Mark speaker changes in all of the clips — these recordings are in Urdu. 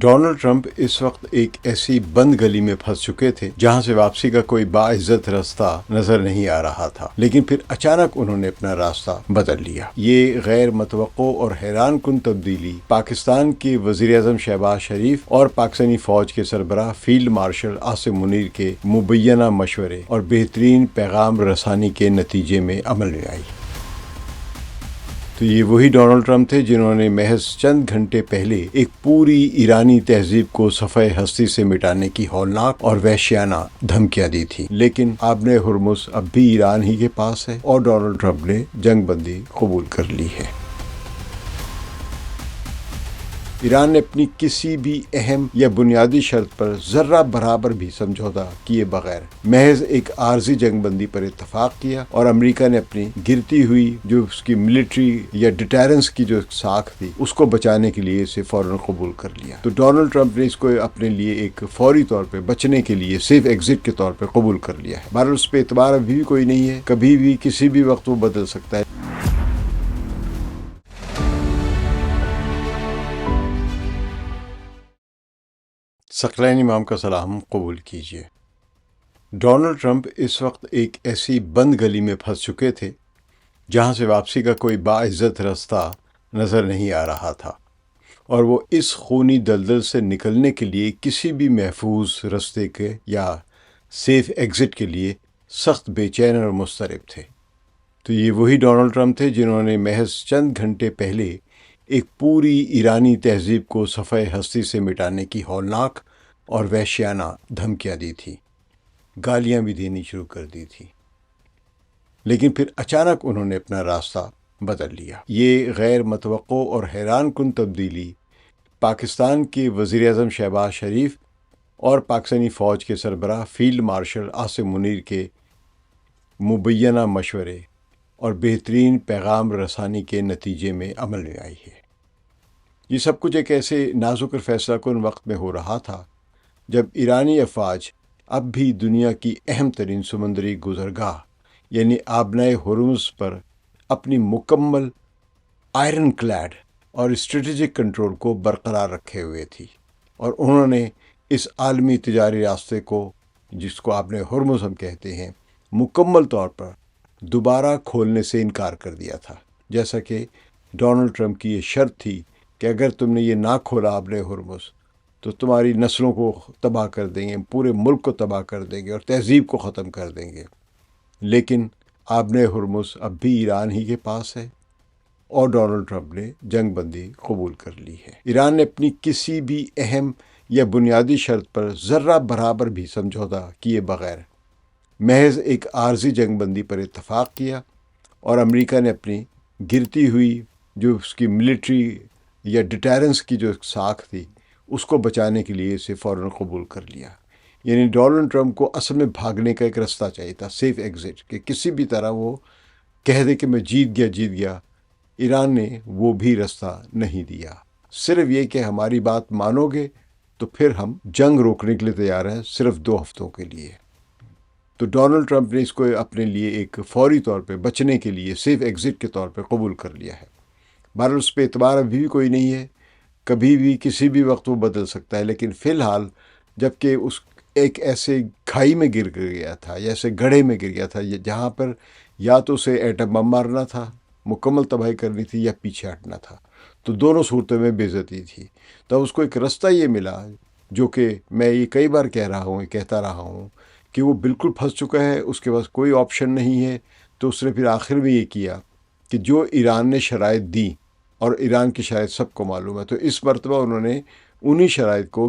Speaker 1: ڈونلڈ ٹرمپ اس وقت ایک ایسی بند گلی میں پھنس چکے تھے جہاں سے واپسی کا کوئی باعزت راستہ نظر نہیں آ رہا تھا، لیکن پھر اچانک انہوں نے اپنا راستہ بدل لیا۔ یہ غیر متوقع اور حیران کن تبدیلی پاکستان کے وزیر اعظم شہباز شریف اور پاکستانی فوج کے سربراہ فیلڈ مارشل عاصم منیر کے مبینہ مشورے اور بہترین پیغام رسانی کے نتیجے میں عمل میں آئی۔ تو یہ وہی ڈونلڈ ٹرمپ تھے جنہوں نے محض چند گھنٹے پہلے ایک پوری ایرانی تہذیب کو صفحہ ہستی سے مٹانے کی ہولناک اور وحشیانہ دھمکیاں دی تھی، لیکن آبِ ہرمز اب بھی ایران ہی کے پاس ہے اور ڈونلڈ ٹرمپ نے جنگ بندی قبول کر لی ہے۔ ایران نے اپنی کسی بھی اہم یا بنیادی شرط پر ذرہ برابر بھی سمجھوتہ کیے بغیر محض ایک عارضی جنگ بندی پر اتفاق کیا، اور امریکہ نے اپنی گرتی ہوئی جو اس کی ملٹری یا ڈیٹرنس کی جو ساکھ تھی اس کو بچانے کے لیے اسے فوراً قبول کر لیا۔ تو ڈونلڈ ٹرمپ نے اس کو اپنے لیے ایک فوری طور پہ بچنے کے لیے سیف ایگزٹ کے طور پہ قبول کر لیا ہے۔ بہرحال اس پہ اعتبار ابھی بھی کوئی نہیں ہے، کبھی بھی کسی بھی وقت وہ بدل سکتا ہے۔ ثقلین امام کا سلام قبول کیجیے۔ ڈونلڈ ٹرمپ اس وقت ایک ایسی بند گلی میں پھنس چکے تھے جہاں سے واپسی کا کوئی باعزت راستہ نظر نہیں آ رہا تھا، اور وہ اس خونی دلدل سے نکلنے کے لیے کسی بھی محفوظ راستے کے یا سیف ایگزٹ کے لیے سخت بے چین اور مضطرب تھے۔ تو یہ وہی ڈونلڈ ٹرمپ تھے جنہوں نے محض چند گھنٹے پہلے ایک پوری ایرانی تہذیب کو صفحہ ہستی سے مٹانے کی ہولناک اور وحشیانہ دھمکیاں دی تھی، گالیاں بھی دینی شروع کر دی تھی، لیکن پھر اچانک انہوں نے اپنا راستہ بدل لیا۔ یہ غیر متوقع اور حیران کن تبدیلی پاکستان کے وزیر اعظم شہباز شریف اور پاکستانی فوج کے سربراہ فیلڈ مارشل عاصم منیر کے مبینہ مشورے اور بہترین پیغام رسانی کے نتیجے میں عمل میں آئی ہے۔ یہ سب کچھ ایک ایسے نازک اور فیصلہ کن وقت میں ہو رہا تھا جب ایرانی افواج اب بھی دنیا کی اہم ترین سمندری گزرگاہ یعنی آبنائے ہرمز پر اپنی مکمل آئرن کلیڈ اور اسٹریٹجک کنٹرول کو برقرار رکھے ہوئے تھی، اور انہوں نے اس عالمی تجاری راستے کو، جس کو آبنائے ہرمز ہم کہتے ہیں، مکمل طور پر دوبارہ کھولنے سے انکار کر دیا تھا، جیسا کہ ڈونلڈ ٹرمپ کی یہ شرط تھی کہ اگر تم نے یہ نہ کھولا آبنائے ہرمز تو تمہاری نسلوں کو تباہ کر دیں گے، پورے ملک کو تباہ کر دیں گے اور تہذیب کو ختم کر دیں گے۔ لیکن آبنائے ہرمز اب بھی ایران ہی کے پاس ہے اور ڈونلڈ ٹرمپ نے جنگ بندی قبول کر لی ہے۔ ایران نے اپنی کسی بھی اہم یا بنیادی شرط پر ذرہ برابر بھی سمجھوتہ کیے بغیر محض ایک عارضی جنگ بندی پر اتفاق کیا، اور امریکہ نے اپنی گرتی ہوئی جو اس کی ملٹری یا ڈیٹرنس کی جو ساکھ تھی اس کو بچانے کے لیے اسے فوراً قبول کر لیا۔ یعنی ڈونلڈ ٹرمپ کو اصل میں بھاگنے کا ایک راستہ چاہیے تھا، سیف ایگزٹ، کہ کسی بھی طرح وہ کہہ دے کہ میں جیت گیا۔ ایران نے وہ بھی راستہ نہیں دیا، صرف یہ کہ ہماری بات مانو گے تو پھر ہم جنگ روکنے کے لیے تیار ہیں، صرف 2 ہفتوں کے لیے۔ تو ڈونلڈ ٹرمپ نے اس کو اپنے لیے ایک فوری طور پہ بچنے کے لیے سیف ایگزٹ کے طور پہ قبول کر لیا ہے۔ بہرحال اس پہ اعتبار ابھی بھی کوئی نہیں ہے، کبھی بھی کسی بھی وقت وہ بدل سکتا ہے، لیکن فی الحال جب کہ اس ایک ایسے کھائی میں گر گیا تھا یا ایسے گڑھے میں گر گیا تھا جہاں پر یا تو اسے ایٹم بم مارنا تھا، مکمل تباہی کرنی تھی، یا پیچھے ہٹنا تھا، تو دونوں صورتوں میں بے عزتی تھی۔ تو اس کو ایک راستہ یہ ملا، جو کہ میں یہ کئی بار کہتا رہا ہوں کہ وہ بالکل پھنس چکا ہے، اس کے پاس کوئی آپشن نہیں ہے۔ تو اس نے پھر آخر میں یہ کیا کہ جو ایران نے شرائط دی، اور ایران کی شرائط سب کو معلوم ہے، تو اس مرتبہ انہوں نے انہی شرائط کو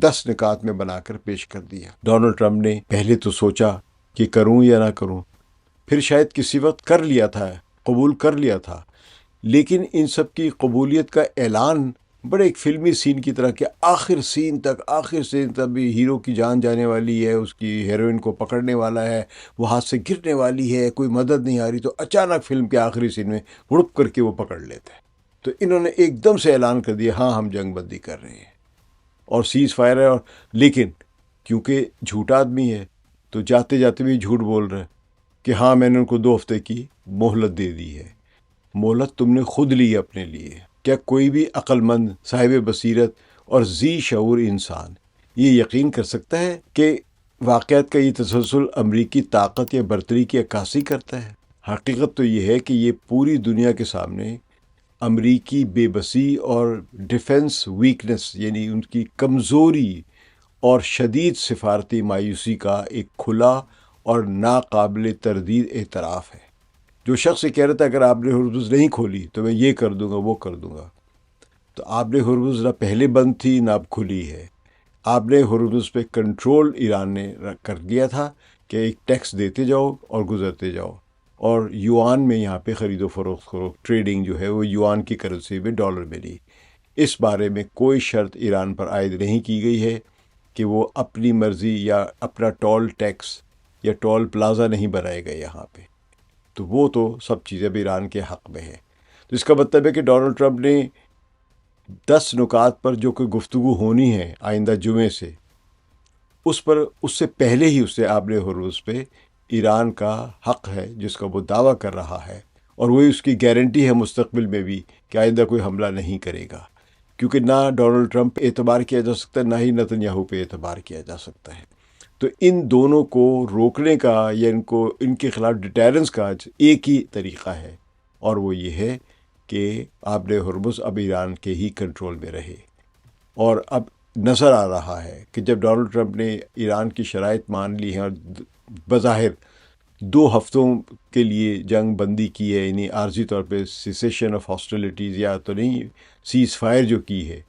Speaker 1: 10 نکات میں بنا کر پیش کر دیا۔ ڈونلڈ ٹرمپ نے پہلے تو سوچا کہ کروں یا نہ کروں، پھر شاید کسی وقت کر لیا تھا، قبول کر لیا تھا، لیکن ان سب کی قبولیت کا اعلان بڑے ایک فلمی سین کی طرح کہ آخر سین تک بھی ہیرو کی جان جانے والی ہے، اس کی ہیروئن کو پکڑنے والا ہے، وہ ہاتھ سے گرنے والی ہے، کوئی مدد نہیں آ رہی، تو اچانک فلم کے آخری سین میں ہڑپ کر کے وہ پکڑ لیتے ہیں۔ تو انہوں نے ایک دم سے اعلان کر دیا، ہاں ہم جنگ بندی کر رہے ہیں اور سیز فائر ہے، لیکن کیونکہ جھوٹا آدمی ہے تو جاتے جاتے بھی جھوٹ بول رہے کہ ہاں میں نے ان کو 2 ہفتے کی مہلت دے دی ہے۔ مہلت تم نے خود لی اپنے لیے، کیا کوئی بھی عقل مند صاحب بصیرت اور ذی شعور انسان یہ یقین کر سکتا ہے کہ واقعات کا یہ تسلسل امریکی طاقت یا برتری کی عکاسی کرتا ہے؟ حقیقت تو یہ ہے کہ یہ پوری دنیا کے سامنے امریکی بے بسی اور ڈیفنس ویکنس، یعنی ان کی کمزوری اور شدید سفارتی مایوسی کا ایک کھلا اور ناقابل تردید اعتراف ہے۔ جو شخص یہ کہہ رہا تھا اگر آپ نے ہرمز نہیں کھولی تو میں یہ کر دوں گا وہ کر دوں گا، تو آپ نے ہرمز نہ پہلے بند تھی نہ اب کھلی ہے۔ آپ نے ہرمز پہ کنٹرول ایران نے کر دیا تھا کہ ایک ٹیکس دیتے جاؤ اور گزرتے جاؤ، اور یوان میں یہاں پہ خرید و فروخت کرو، ٹریڈنگ جو ہے وہ یوان کی کرنسی میں ڈالر میں نہیں۔ اس بارے میں کوئی شرط ایران پر عائد نہیں کی گئی ہے کہ وہ اپنی مرضی یا اپنا ٹول ٹیکس یا ٹول پلازا نہیں بنائے گا یہاں پہ، تو وہ تو سب چیزیں بھی ایران کے حق میں ہے۔ تو اس کا مطلب ہے کہ ڈونلڈ ٹرمپ نے 10 نکات پر جو کوئی گفتگو ہونی ہے آئندہ جمعے سے، اس سے پہلے ہی اس سے آپ نے ہرمز پہ ایران کا حق ہے جس کا وہ دعویٰ کر رہا ہے، اور وہی اس کی گارنٹی ہے مستقبل میں بھی کہ آئندہ کوئی حملہ نہیں کرے گا، کیونکہ نہ ڈونلڈ ٹرمپ پہ اعتبار کیا جا سکتا ہے نہ ہی نتن یاہو پہ اعتبار کیا جا سکتا ہے۔ تو ان دونوں کو روکنے کا یا ان کے خلاف ڈیٹیرنس کا ایک ہی طریقہ ہے، اور وہ یہ ہے کہ آبِ ہرمز اب ایران کے ہی کنٹرول میں رہے۔ اور اب نظر آ رہا ہے کہ جب ڈونلڈ ٹرمپ نے ایران کی شرائط مان لی ہیں اور بظاہر 2 ہفتوں کے لیے جنگ بندی کی ہے، یعنی عارضی طور پہ سیسیشن آف ہاسٹیلٹیز یا تو نہیں سیز فائر جو کی ہے،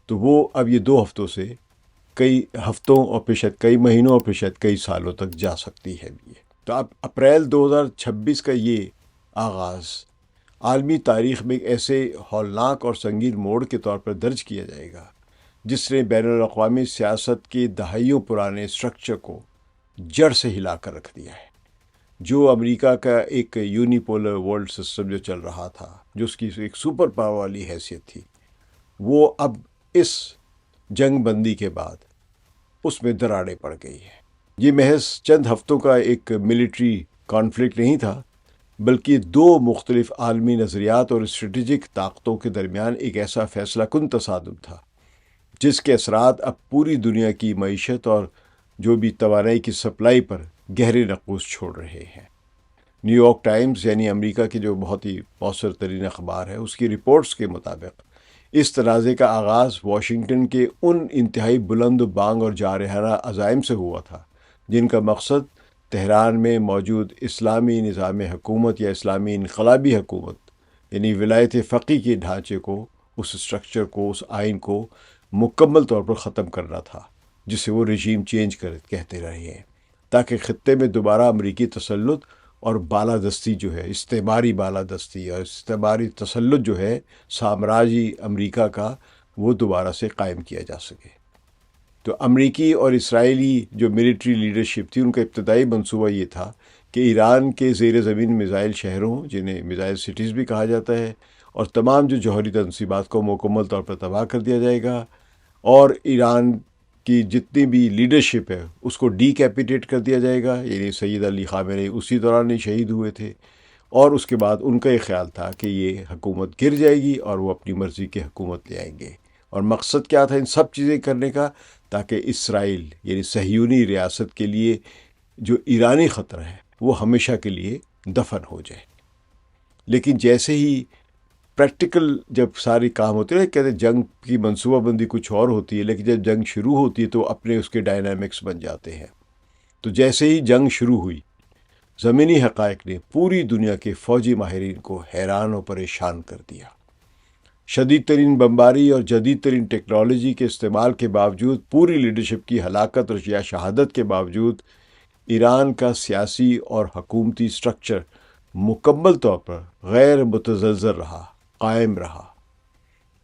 Speaker 1: تو وہ اب یہ 2 ہفتوں سے کئی ہفتوں اور پھر شاید کئی مہینوں اور پھر شاید کئی سالوں تک جا سکتی ہے بھی۔ تو اب اپریل 2026 کا یہ آغاز عالمی تاریخ میں ایک ایسے ہولناک اور سنگین موڑ کے طور پر درج کیا جائے گا جس نے بین الاقوامی سیاست کے دہائیوں پرانے اسٹرکچر کو جڑ سے ہلا کر رکھ دیا ہے۔ جو امریکہ کا ایک یونیپولر ورلڈ سسٹم جو چل رہا تھا، جو اس کی ایک سپر پاور والی حیثیت تھی، وہ اب اس جنگ بندی کے بعد اس میں دراڑیں پڑ گئی ہے۔ یہ محض چند ہفتوں کا ایک ملٹری کانفلکٹ نہیں تھا، بلکہ 2 مختلف عالمی نظریات اور اسٹریٹجک طاقتوں کے درمیان ایک ایسا فیصلہ کن تصادم تھا جس کے اثرات اب پوری دنیا کی معیشت اور جو بھی توانائی کی سپلائی پر گہرے نقوش چھوڑ رہے ہیں۔ نیو یارک ٹائمز یعنی امریکہ کی جو بہت ہی مؤثر ترین اخبار ہے، اس کی رپورٹس کے مطابق اس تنازع کا آغاز واشنگٹن کے ان انتہائی بلند و بانگ اور جارحانہ عزائم سے ہوا تھا جن کا مقصد تہران میں موجود اسلامی نظام حکومت یا اسلامی انقلابی حکومت یعنی ولایت فقیہ کے ڈھانچے کو، اس اسٹرکچر کو، اس آئین کو مکمل طور پر ختم کرنا تھا، جسے وہ رژیم چینج کہتے رہے ہیں، تاکہ خطے میں دوبارہ امریکی تسلط اور بالادستی جو ہے، استعماری بالادستی اور استعماری تسلط جو ہے سامراجی امریکہ کا، وہ دوبارہ سے قائم کیا جا سکے۔ تو امریکی اور اسرائیلی جو ملٹری لیڈرشپ تھی، ان کا ابتدائی منصوبہ یہ تھا کہ ایران کے زیر زمین میزائل شہروں، جنہیں میزائل سٹیز بھی کہا جاتا ہے، اور تمام جو جوہری تنصیبات کو مکمل طور پر تباہ کر دیا جائے گا، اور ایران کی جتنی بھی لیڈرشپ ہے اس کو ڈی کیپیٹیٹ کر دیا جائے گا، یعنی سید علی خامنئی اسی دوران ہی شہید ہوئے تھے، اور اس کے بعد ان کا یہ خیال تھا کہ یہ حکومت گر جائے گی اور وہ اپنی مرضی کی حکومت لے آئیں گے۔ اور مقصد کیا تھا ان سب چیزیں کرنے کا؟ تاکہ اسرائیل یعنی صہیونی ریاست کے لیے جو ایرانی خطرہ ہے وہ ہمیشہ کے لیے دفن ہو جائے۔ لیکن جیسے ہی پریکٹیکل جب ساری کام ہوتے ہیں، کہتے ہیں جنگ کی منصوبہ بندی کچھ اور ہوتی ہے، لیکن جب جنگ شروع ہوتی ہے تو اپنے اس کے ڈائنامکس بن جاتے ہیں۔ تو جیسے ہی جنگ شروع ہوئی، زمینی حقائق نے پوری دنیا کے فوجی ماہرین کو حیران و پریشان کر دیا۔ شدید ترین بمباری اور جدید ترین ٹیکنالوجی کے استعمال کے باوجود، پوری لیڈرشپ کی ہلاکت اور یا شہادت کے باوجود، ایران کا سیاسی اور حکومتی سٹرکچر مکمل طور پر غیر متزلزل رہا، قائم رہا۔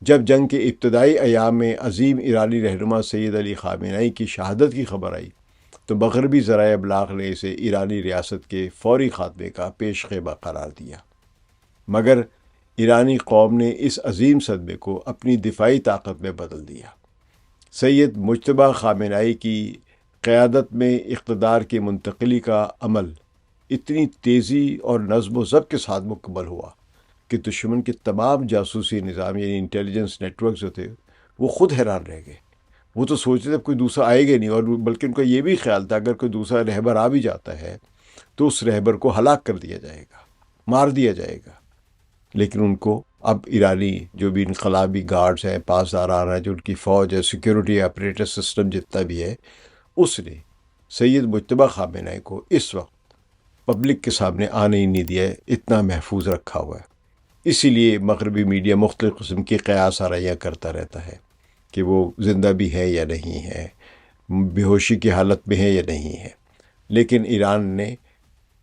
Speaker 1: جب جنگ کے ابتدائی ایام میں عظیم ایرانی رہنما سید علی خامنئی کی شہادت کی خبر آئی تو مغربی ذرائع ابلاغ نے اسے ایرانی ریاست کے فوری خاتمے کا پیش خیمہ قرار دیا، مگر ایرانی قوم نے اس عظیم صدمے کو اپنی دفاعی طاقت میں بدل دیا۔ سید مجتبیٰ خامنئی کی قیادت میں اقتدار کی منتقلی کا عمل اتنی تیزی اور نظم و ضبط کے ساتھ مکمل ہوا کہ دشمن کے تمام جاسوسی نظام یعنی انٹیلیجنس نیٹ ورک جو تھے وہ خود حیران رہ گئے. وہ تو سوچ رہے تھے کوئی دوسرا آئے گا نہیں، اور بلکہ ان کا یہ بھی خیال تھا اگر کوئی دوسرا رہبر آ بھی جاتا ہے تو اس رہبر کو ہلاک کر دیا جائے گا، مار دیا جائے گا. لیکن ان کو اب ایرانی جو بھی انقلابی گارڈز ہیں، پاسداران ہیں، جو ان کی فوج ہے، سیکیورٹی اپریٹس سسٹم جتنا بھی ہے، اس نے سید مجتبیٰ خامنہ ای کو اس وقت پبلک کے سامنے آنے ہی نہیں دیا ہے، اتنا محفوظ رکھا ہوا ہے. اسی لیے مغربی میڈیا مختلف قسم کی قیاس آرائیاں کرتا رہتا ہے کہ وہ زندہ بھی ہے یا نہیں ہے، بے ہوشی کی حالت میں ہے یا نہیں ہے. لیکن ایران نے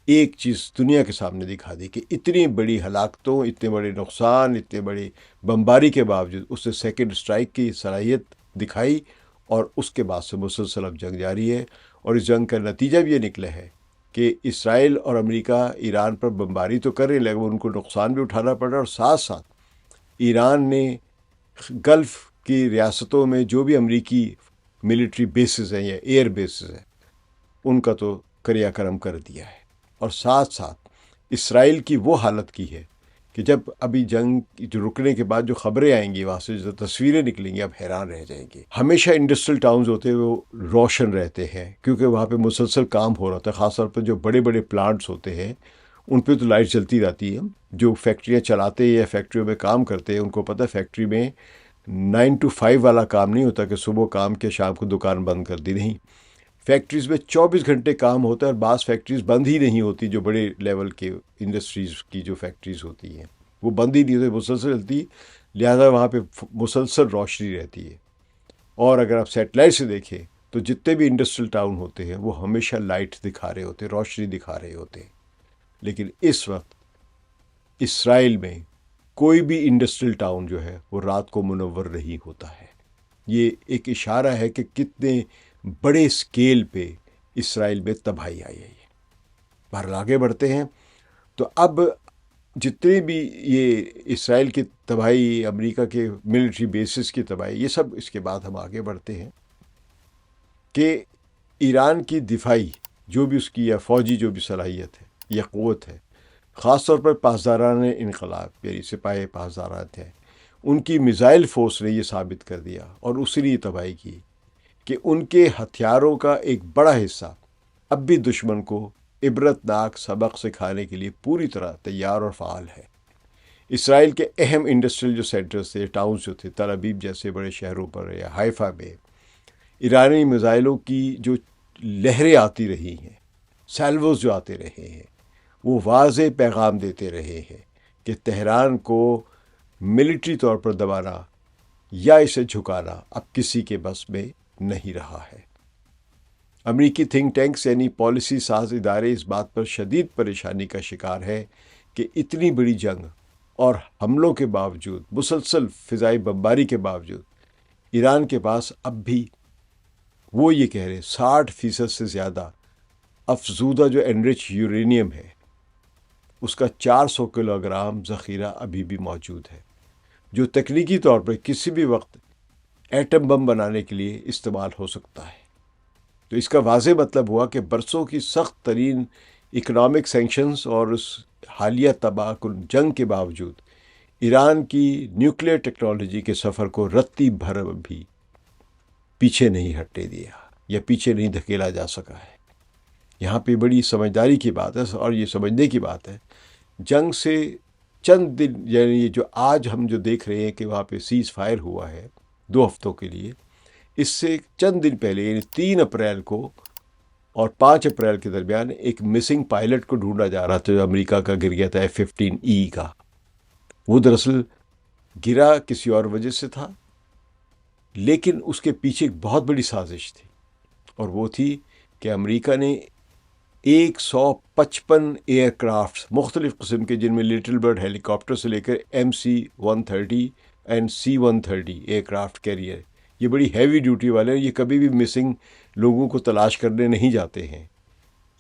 Speaker 1: ایک چیز دنیا کے سامنے دکھا دی کہ اتنی بڑی ہلاکتوں، اتنے بڑے نقصان، اتنے بڑی بمباری کے باوجود اس نے سیکنڈ اسٹرائک کی صلاحیت دکھائی، اور اس کے بعد سے مسلسل اب جنگ جاری ہے. اور اس جنگ کا نتیجہ بھی یہ نکلا ہے کہ اسرائیل اور امریکہ ایران پر بمباری تو کر رہے ہیں، لیکن ان کو نقصان بھی اٹھانا پڑ رہا ہے. اور ساتھ ساتھ ایران نے گلف کی ریاستوں میں جو بھی امریکی ملٹری بیسز ہیں یا ایئر بیسز ہیں ان کا تو کریا کرم کر دیا ہے. اور ساتھ ساتھ اسرائیل کی وہ حالت کی ہے کہ جب ابھی جنگ جو رکنے کے بعد جو خبریں آئیں گی، وہاں سے جو تصویریں نکلیں گی، اب حیران رہ جائیں گے. ہمیشہ انڈسٹریل ٹاؤنز ہوتے ہیں وہ روشن رہتے ہیں کیونکہ وہاں پہ مسلسل کام ہو رہا تھا. خاص طور پہ جو بڑے بڑے پلانٹس ہوتے ہیں ان پہ تو لائٹ چلتی رہتی ہے. جو فیکٹریاں چلاتے یا فیکٹریوں میں کام کرتے ہیں ان کو پتہ فیکٹری میں 9 to 5 والا کام نہیں ہوتا کہ صبح کام کے شام کو دکان بند کر دی. نہیں، فیکٹریز میں 24 گھنٹے کام ہوتا ہے، اور بعض فیکٹریز بند ہی نہیں ہوتی. جو بڑے لیول کے انڈسٹریز کی جو فیکٹریز ہوتی ہیں وہ بند ہی نہیں ہوتی، مسلسل چلتی، لہذا وہاں پہ مسلسل روشنی رہتی ہے. اور اگر آپ سیٹلائٹ سے دیکھیں تو جتنے بھی انڈسٹریل ٹاؤن ہوتے ہیں وہ ہمیشہ لائٹ دکھا رہے ہوتے ہیں، روشنی دکھا رہے ہوتے ہیں. لیکن اس وقت اسرائیل میں کوئی بھی انڈسٹریل ٹاؤن جو ہے وہ رات کو منور نہیں ہوتا ہے. یہ ایک اشارہ ہے کہ کتنے بڑے اسکیل پہ اسرائیل میں تباہی آئی ہے. بہرحال آگے بڑھتے ہیں. تو اب جتنے بھی یہ اسرائیل کی تباہی، امریکہ کے ملٹری بیسز کی تباہی، یہ سب اس کے بعد ہم آگے بڑھتے ہیں کہ ایران کی دفاعی جو بھی اس کی یا فوجی جو بھی صلاحیت ہے یا قوت ہے، خاص طور پر پاسداران انقلاب یعنی سپاہی پاسدارات ہیں، ان کی میزائل فورس نے یہ ثابت کر دیا اور اسی نے یہ تباہی کی کہ ان کے ہتھیاروں کا ایک بڑا حصہ اب بھی دشمن کو عبرتناک سبق سکھانے کے لیے پوری طرح تیار اور فعال ہے. اسرائیل کے اہم انڈسٹریل جو سینٹرز تھے، ٹاؤنز جو تھے، تل ابیب جیسے بڑے شہروں پر یا حیفا میں ایرانی میزائلوں کی جو لہریں آتی رہی ہیں، سیلوز جو آتے رہے ہیں، وہ واضح پیغام دیتے رہے ہیں کہ تہران کو ملٹری طور پر دبانا یا اسے جھکانا اب کسی کے بس میں نہیں رہا ہے. امریکی تھنک ٹینکس یعنی پالیسی ساز ادارے اس بات پر شدید پریشانی کا شکار ہے کہ اتنی بڑی جنگ اور حملوں کے باوجود، مسلسل فضائی بمباری کے باوجود، ایران کے پاس اب بھی وہ یہ کہہ رہے 60% سے زیادہ افزودہ جو انرچ یورینیم ہے اس کا 400 کلو گرام ذخیرہ ابھی بھی موجود ہے، جو تکنیکی طور پر کسی بھی وقت ایٹم بم بنانے کے لیے استعمال ہو سکتا ہے. تو اس کا واضح مطلب ہوا کہ برسوں کی سخت ترین اکنامک سینکشنز اور اس حالیہ تباہ کن جنگ کے باوجود ایران کی نیوکلیئر ٹیکنالوجی کے سفر کو رتی بھر بھی پیچھے نہیں ہٹنے دیا یا پیچھے نہیں دھکیلا جا سکا ہے. یہاں پہ بڑی سمجھداری کی بات ہے اور یہ سمجھنے کی بات ہے جنگ سے چند دن، یعنی یہ جو آج ہم جو دیکھ رہے ہیں کہ وہاں پہ سیز فائر ہوا ہے 2 ہفتوں کے لیے، اس سے چند دن پہلے یعنی 3 اپریل کو اور 5 اپریل کے درمیان ایک مسنگ پائلٹ کو ڈھونڈا جا رہا تھا جو امریکہ کا گر گیا تھا F-15E کا. وہ دراصل گرا کسی اور وجہ سے تھا، لیکن اس کے پیچھے ایک بہت بڑی سازش تھی، اور وہ تھی کہ امریکہ نے 155 ایئر کرافٹس مختلف قسم کے، جن میں لٹل برڈ ہیلی کاپٹر سے لے کر MC-130 and C-130 year craft career, یہ بڑی ہیوی ڈیوٹی والے ہیں. یہ کبھی بھی مسنگ لوگوں کو تلاش کرنے نہیں جاتے ہیں.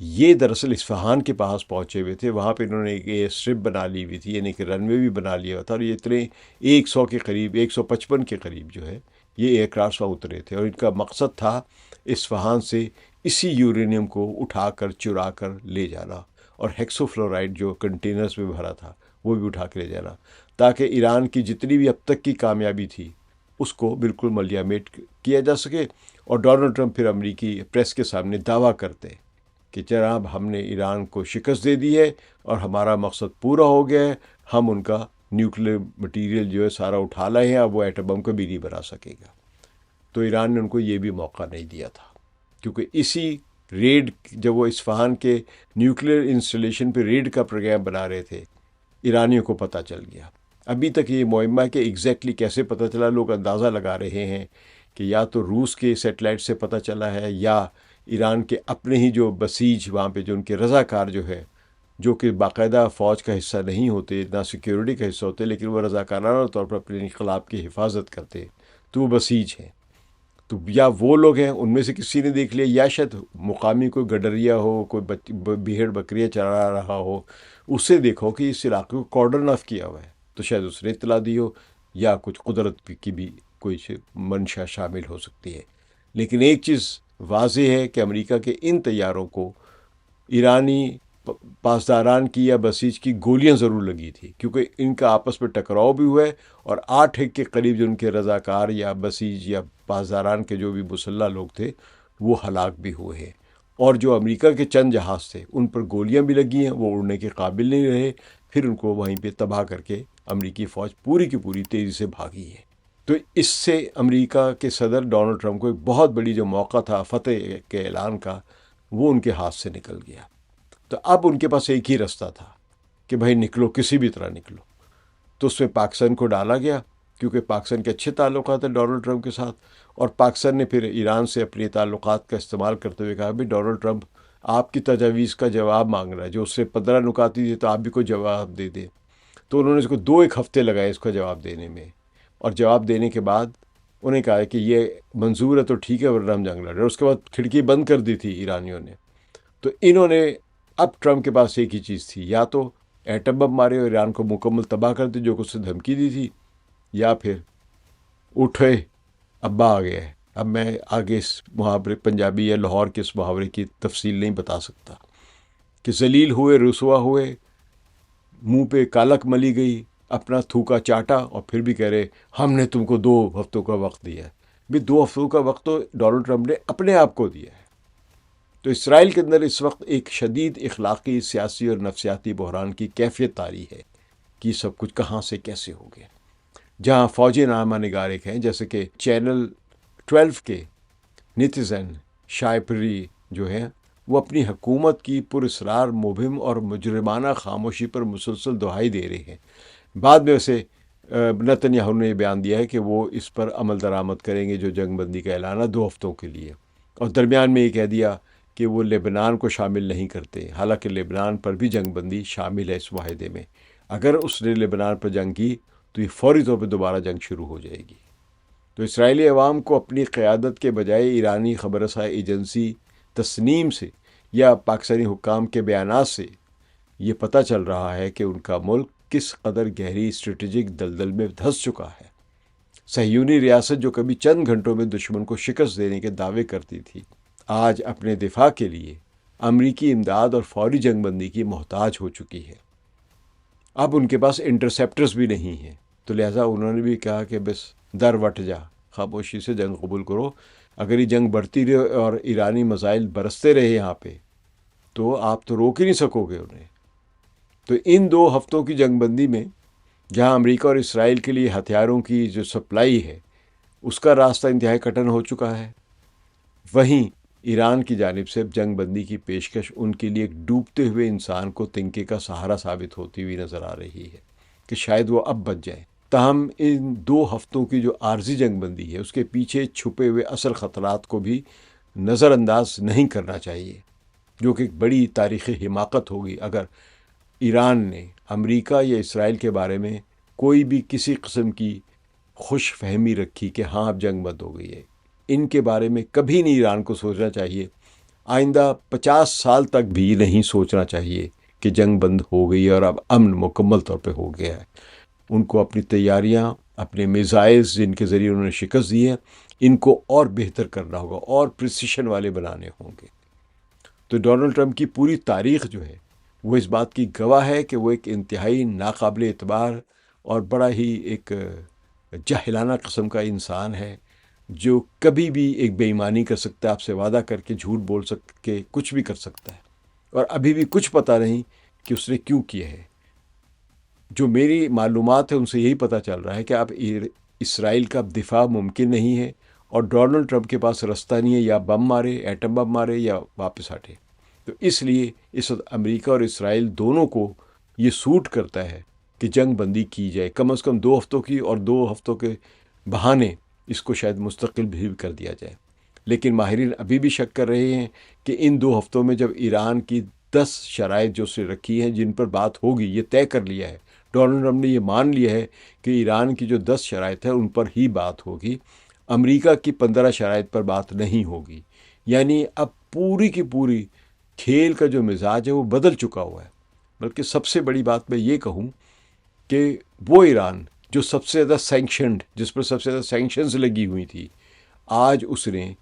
Speaker 1: یہ دراصل اصفہان کے پاس پہنچے ہوئے تھے. وہاں پہ انہوں نے ایک اسٹرپ بنا لی ہوئی تھی، یعنی کہ رن وے بھی بنا لیا ہوا تھا، اور یہ اتنے 100 کے قریب، 155 کے قریب جو ہے یہ ایئر کرافٹس وہاں اترے تھے، اور ان کا مقصد تھا اصفہان سے اسی یورینیم کو اٹھا کر چرا کر لے جانا، اور ہیکسو فلورائڈ جو کنٹینرز میں بھرا تھا وہ بھی اٹھا کے لے جانا، تاکہ ایران کی جتنی بھی اب تک کی کامیابی تھی اس کو بالکل ملیامیٹ کیا جا سکے، اور ڈونلڈ ٹرمپ پھر امریکی پریس کے سامنے دعویٰ کرتے کہ جناب ہم نے ایران کو شکست دے دی ہے اور ہمارا مقصد پورا ہو گیا ہے، ہم ان کا نیوکلیر مٹیریل جو ہے سارا اٹھا لائے ہیں، اب وہ ایٹم بم کبھی نہیں بنا سکے گا۔ تو ایران نے ان کو یہ بھی موقع نہیں دیا تھا، کیونکہ اسی ریڈ، جب وہ اصفہان کے نیوکلیر انسٹالیشن پہ ریڈ کا پروگرام بنا رہے تھے، ایرانیوں کو پتہ چل گیا۔ ابھی تک یہ معمہ کہ ایگزیکٹلی کیسے پتہ چلا، لوگ اندازہ لگا رہے ہیں کہ یا تو روس کے سیٹلائٹ سے پتہ چلا ہے، یا ایران کے اپنے ہی جو بسیج وہاں پہ جو ان کے رضاکار جو ہے، جو کہ باقاعدہ فوج کا حصہ نہیں ہوتے، نہ سیکیورٹی کا حصہ ہوتے، لیکن وہ رضاکارانہ طور پر اپنے انقلاب کی حفاظت کرتے، تو وہ بسیج ہیں۔ تو یا وہ لوگ ہیں، ان میں سے کسی نے دیکھ لیا، یا شاید مقامی کوئی گڈریا ہو، کوئی بھیڑ بکریاں چرا رہا ہو، اس سے دیکھو کہ اس علاقے کو کارڈن آف کیا ہوا ہے، تو شاید اس نے اطلاع دی ہو، یا کچھ قدرت کی بھی کوئی منشا شامل ہو سکتی ہے۔ لیکن ایک چیز واضح ہے کہ امریکہ کے ان طیاروں کو ایرانی پاسداران کی یا بسیج کی گولیاں ضرور لگی تھی، کیونکہ ان کا آپس میں ٹکراؤ بھی ہوا ہے، اور 8 کے قریب جو ان کے رضاکار یا بسیج یا پاسداران کے جو بھی مسلح لوگ تھے وہ ہلاک بھی ہوئے ہیں، اور جو امریکہ کے چند جہاز تھے ان پر گولیاں بھی لگی ہیں، وہ اڑنے کے قابل نہیں رہے، پھر ان کو وہیں پہ تباہ کر کے امریکی فوج پوری کی پوری تیزی سے بھاگی ہے۔ تو اس سے امریکہ کے صدر ڈونلڈ ٹرمپ کو ایک بہت بڑی جو موقع تھا فتح کے اعلان کا، وہ ان کے ہاتھ سے نکل گیا۔ تو اب ان کے پاس ایک ہی راستہ تھا کہ بھائی نکلو، کسی بھی طرح نکلو۔ تو اس میں پاکستان کو ڈالا گیا، کیونکہ پاکستان کے اچھے تعلقات ہیں ڈونلڈ ٹرمپ کے ساتھ، اور پاکستان نے پھر ایران سے اپنے تعلقات کا استعمال کرتے ہوئے کہا بھی ڈونلڈ ٹرمپ آپ کی تجاویز کا جواب مانگ رہا ہے، جو اس سے 15 نکات دیے تو آپ بھی کوئی جواب دے دیں۔ تو انہوں نے اس کو 1 ہفتے لگائے اس کا جواب دینے میں، اور جواب دینے کے بعد انہیں کہا کہ یہ منظور ہے تو ٹھیک ہے، ورنہ ہم جنگ لڑ رہے ہیں۔ اس کے بعد کھڑکی بند کر دی تھی ایرانیوں نے۔ تو انہوں نے، اب ٹرمپ کے پاس ایک ہی چیز تھی، یا تو ایٹم بم مارے اور ایران کو مکمل تباہ کر دے جو کہ اس سے دھمکی دی تھی، یا پھر اٹھے ابا آ گیا ہے۔ اب میں آگے اس محاورے پنجابی یا لاہور کے اس محاورے کی تفصیل نہیں بتا سکتا کہ ذلیل ہوئے، رسوا ہوئے، منہ پہ کالک ملی گئی، اپنا تھوکا چاٹا، اور پھر بھی کہہ رہے ہم نے تم کو 2 ہفتوں کا وقت دیا ہے۔ بھی 2 ہفتوں کا وقت تو ڈونلڈ ٹرمپ نے اپنے آپ کو دیا ہے۔ تو اسرائیل کے اندر اس وقت ایک شدید اخلاقی، سیاسی اور نفسیاتی بحران کی کیفیت طاری ہے کہ سب کچھ کہاں سے کیسے ہو گیا، جہاں فوجی نامہ نگار ایک ہیں، جیسے کہ چینل 12 کے نیتیزن شائپری جو ہیں، وہ اپنی حکومت کی پراسرار مبہم اور مجرمانہ خاموشی پر مسلسل دہائی دے رہے ہیں۔ بعد میں ویسے نتن یاہو نے یہ بیان دیا ہے کہ وہ اس پر عمل درآمد کریں گے، جو جنگ بندی کا اعلان ہے 2 ہفتوں کے لیے، اور درمیان میں یہ کہہ دیا کہ وہ لبنان کو شامل نہیں کرتے، حالانکہ لبنان پر بھی جنگ بندی شامل ہے اس معاہدے میں۔ اگر اس نے لبنان پر جنگ کی تو یہ فوری طور پہ دوبارہ جنگ شروع ہو جائے گی۔ تو اسرائیلی عوام کو اپنی قیادت کے بجائے ایرانی خبر رساں ایجنسی تسنیم سے یا پاکستانی حکام کے بیانات سے یہ پتہ چل رہا ہے کہ ان کا ملک کس قدر گہری اسٹریٹجک دلدل میں دھنس چکا ہے۔ صہیونی ریاست جو کبھی چند گھنٹوں میں دشمن کو شکست دینے کے دعوے کرتی تھی، آج اپنے دفاع کے لیے امریکی امداد اور فوری جنگ بندی کی محتاج ہو چکی ہے۔ اب ان کے پاس انٹرسیپٹرز بھی نہیں ہیں، تو لہٰذا انہوں نے بھی کہا کہ بس در وٹ جا، خاموشی سے جنگ قبول کرو۔ اگر یہ جنگ بڑھتی رہے اور ایرانی میزائل برستے رہے یہاں پہ، تو آپ تو روک ہی نہیں سکو گے انہیں۔ تو ان 2 ہفتوں کی جنگ بندی میں، جہاں امریکہ اور اسرائیل کے لیے ہتھیاروں کی جو سپلائی ہے اس کا راستہ انتہائی کٹن ہو چکا ہے، وہیں ایران کی جانب سے جنگ بندی کی پیشکش ان کے لیے ایک ڈوبتے ہوئے انسان کو تنکے کا سہارا ثابت ہوتی ہوئی نظر آ رہی ہے کہ شاید وہ اب بچ جائیں۔ تاہم ان 2 ہفتوں کی جو عارضی جنگ بندی ہے، اس کے پیچھے چھپے ہوئے اصل خطرات کو بھی نظر انداز نہیں کرنا چاہیے، جو کہ ایک بڑی تاریخی حماقت ہوگی اگر ایران نے امریکہ یا اسرائیل کے بارے میں کوئی بھی کسی قسم کی خوش فہمی رکھی کہ ہاں اب جنگ بند ہو گئی ہے۔ ان کے بارے میں کبھی نہیں ایران کو سوچنا چاہیے، آئندہ 50 سال تک بھی نہیں سوچنا چاہیے کہ جنگ بند ہو گئی ہے اور اب امن مکمل طور پہ ہو گیا ہے۔ ان کو اپنی تیاریاں، اپنے میزائلز جن کے ذریعے انہوں نے شکست دی ہے، ان کو اور بہتر کرنا ہوگا اور پریسیشن والے بنانے ہوں گے۔ تو ڈونلڈ ٹرمپ کی پوری تاریخ جو ہے وہ اس بات کی گواہ ہے کہ وہ ایک انتہائی ناقابل اعتبار اور بڑا ہی ایک جاہلانہ قسم کا انسان ہے جو کبھی بھی ایک بے ایمانی کر سکتا ہے، آپ سے وعدہ کر کے جھوٹ بول کے کچھ بھی کر سکتا ہے، اور ابھی بھی کچھ پتہ نہیں کہ اس نے کیوں کیا ہے۔ جو میری معلومات ہے ان سے یہی پتہ چل رہا ہے کہ اب اسرائیل کا دفاع ممکن نہیں ہے، اور ڈونلڈ ٹرمپ کے پاس رستہ نہیں ہے، یا بم مارے، ایٹم بم مارے، یا واپس ہٹے۔ تو اس لیے اس وقت امریکہ اور اسرائیل دونوں کو یہ سوٹ کرتا ہے کہ جنگ بندی کی جائے، کم از کم 2 ہفتوں کی، اور 2 ہفتوں کے بہانے اس کو شاید مستقل بھی کر دیا جائے۔ لیکن ماہرین ابھی بھی شک کر رہے ہیں کہ ان 2 ہفتوں میں جب ایران کی 10 شرائط جو سے رکھی ہیں جن پر بات ہوگی، یہ طے کر لیا ہے، ڈونلڈ ٹرمپ نے یہ مان لیا ہے کہ ایران کی جو 10 شرائط ہیں ان پر ہی بات ہوگی، امریکہ کی 15 شرائط پر بات نہیں ہوگی۔ یعنی اب پوری کی پوری کھیل کا جو مزاج ہے وہ بدل چکا ہوا ہے۔ بلکہ سب سے بڑی بات میں یہ کہوں کہ وہ ایران جو سب سے زیادہ سینکشنڈ، جس پر سب سے زیادہ سینکشنز لگی ہوئی تھی، آج اس نے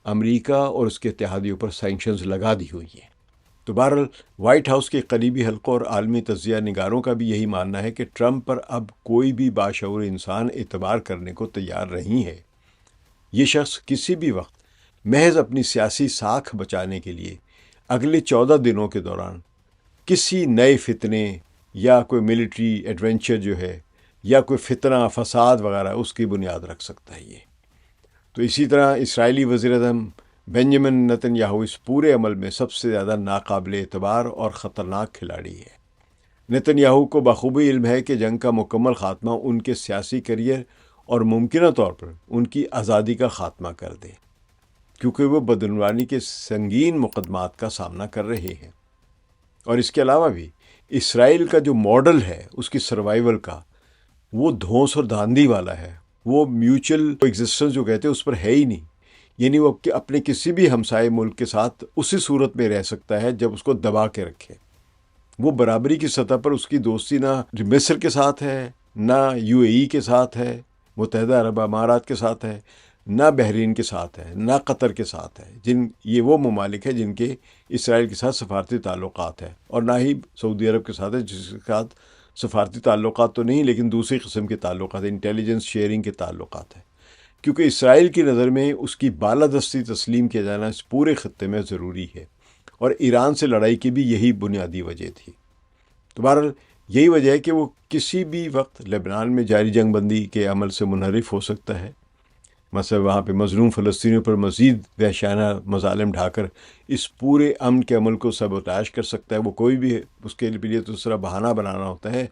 Speaker 1: امریکہ اور اس کے اتحادیوں پر سینکشنز لگا دی ہوئی ہیں۔ تو بہرحال وائٹ ہاؤس کے قریبی حلقوں اور عالمی تجزیہ نگاروں کا بھی یہی ماننا ہے کہ ٹرمپ پر اب کوئی بھی باشعور انسان اعتبار کرنے کو تیار نہیں ہے۔ یہ شخص کسی بھی وقت محض اپنی سیاسی ساکھ بچانے کے لیے اگلے 14 دنوں کے دوران کسی نئے فتنے یا کوئی ملٹری ایڈونچر جو ہے، یا کوئی فتنہ فساد وغیرہ، اس کی بنیاد رکھ سکتا ہے یہ۔ تو اسی طرح اسرائیلی وزیر اعظم بنجامن نتن یاہو اس پورے عمل میں سب سے زیادہ ناقابل اعتبار اور خطرناک کھلاڑی ہے۔ نتن یاہو کو بخوبی علم ہے کہ جنگ کا مکمل خاتمہ ان کے سیاسی کیریئر اور ممکنہ طور پر ان کی آزادی کا خاتمہ کر دے، کیونکہ وہ بدعنوانی کے سنگین مقدمات کا سامنا کر رہے ہیں۔ اور اس کے علاوہ بھی اسرائیل کا جو ماڈل ہے اس کی سروائیول کا، وہ دھونس اور دھاندلی والا ہے، وہ میوچل ایگزسٹنس جو کہتے ہیں اس پر ہے ہی نہیں۔ یعنی وہ اپنے کسی بھی ہمسائے ملک کے ساتھ اسی صورت میں رہ سکتا ہے جب اس کو دبا کے رکھے۔ وہ برابری کی سطح پر اس کی دوستی نہ مصر کے ساتھ ہے، نہ UAE کے ساتھ ہے، متحدہ عرب امارات کے ساتھ ہے، نہ بحرین کے ساتھ ہے، نہ قطر کے ساتھ ہے، یہ وہ ممالک ہیں جن کے اسرائیل کے ساتھ سفارتی تعلقات ہیں، اور نہ ہی سعودی عرب کے ساتھ ہے، جس کے ساتھ سفارتی تعلقات تو نہیں لیکن دوسری قسم کے تعلقات، انٹیلیجنس شیئرنگ کے تعلقات ہیں، کیونکہ اسرائیل کی نظر میں اس کی بالادستی تسلیم کیا جانا اس پورے خطے میں ضروری ہے، اور ایران سے لڑائی کی بھی یہی بنیادی وجہ تھی۔ تو بہرحال یہی وجہ ہے کہ وہ کسی بھی وقت لبنان میں جاری جنگ بندی کے عمل سے منحرف ہو سکتا ہے، مثلا وہاں پہ مظلوم فلسطینیوں پر مزید وحشیانہ مظالم ڈھا کر اس پورے امن کے عمل کو سبوتاش کر سکتا ہے۔ وہ کوئی بھی اس کے لیے تو اس طرح بہانہ بنانا ہوتا ہے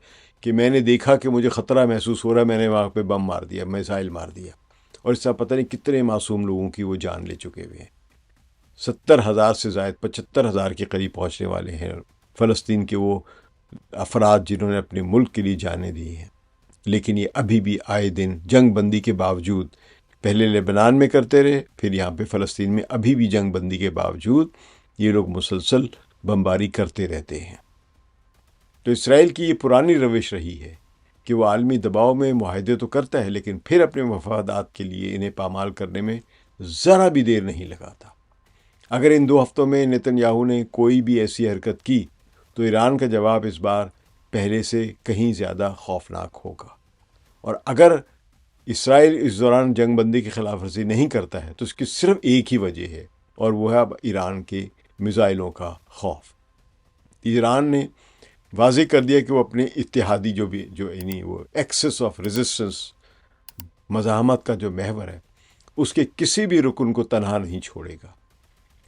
Speaker 1: کہ میں نے دیکھا کہ مجھے خطرہ محسوس ہو رہا ہے، میں نے وہاں پہ بم مار دیا، میزائل مار دیا، اور اس طرح پتہ نہیں کتنے معصوم لوگوں کی وہ جان لے چکے ہوئے ہیں۔ 70,000 سے زائد 75,000 کے قریب پہنچنے والے ہیں فلسطین کے وہ افراد جنہوں نے اپنے ملک کے لیے جانیں دی ہیں۔ لیکن یہ ابھی بھی آئے دن جنگ بندی کے باوجود، پہلے لبنان میں کرتے رہے، پھر یہاں پہ فلسطین میں ابھی بھی جنگ بندی کے باوجود یہ لوگ مسلسل بمباری کرتے رہتے ہیں۔ تو اسرائیل کی یہ پرانی روش رہی ہے کہ وہ عالمی دباؤ میں معاہدے تو کرتا ہے، لیکن پھر اپنے مفادات کے لیے انہیں پامال کرنے میں ذرا بھی دیر نہیں لگاتا۔ اگر ان 2 ہفتوں میں نتن یاہو نے کوئی بھی ایسی حرکت کی تو ایران کا جواب اس بار پہلے سے کہیں زیادہ خوفناک ہوگا، اور اگر اسرائیل اس دوران جنگ بندی کی خلاف ورزی نہیں کرتا ہے تو اس کی صرف ایک ہی وجہ ہے، اور وہ ہے اب ایران کے میزائلوں کا خوف۔ ایران نے واضح کر دیا کہ وہ اپنے اتحادی جو وہ ایکسس آف ریزسٹنس، مزاحمت کا جو محور ہے، اس کے کسی بھی رکن کو تنہا نہیں چھوڑے گا،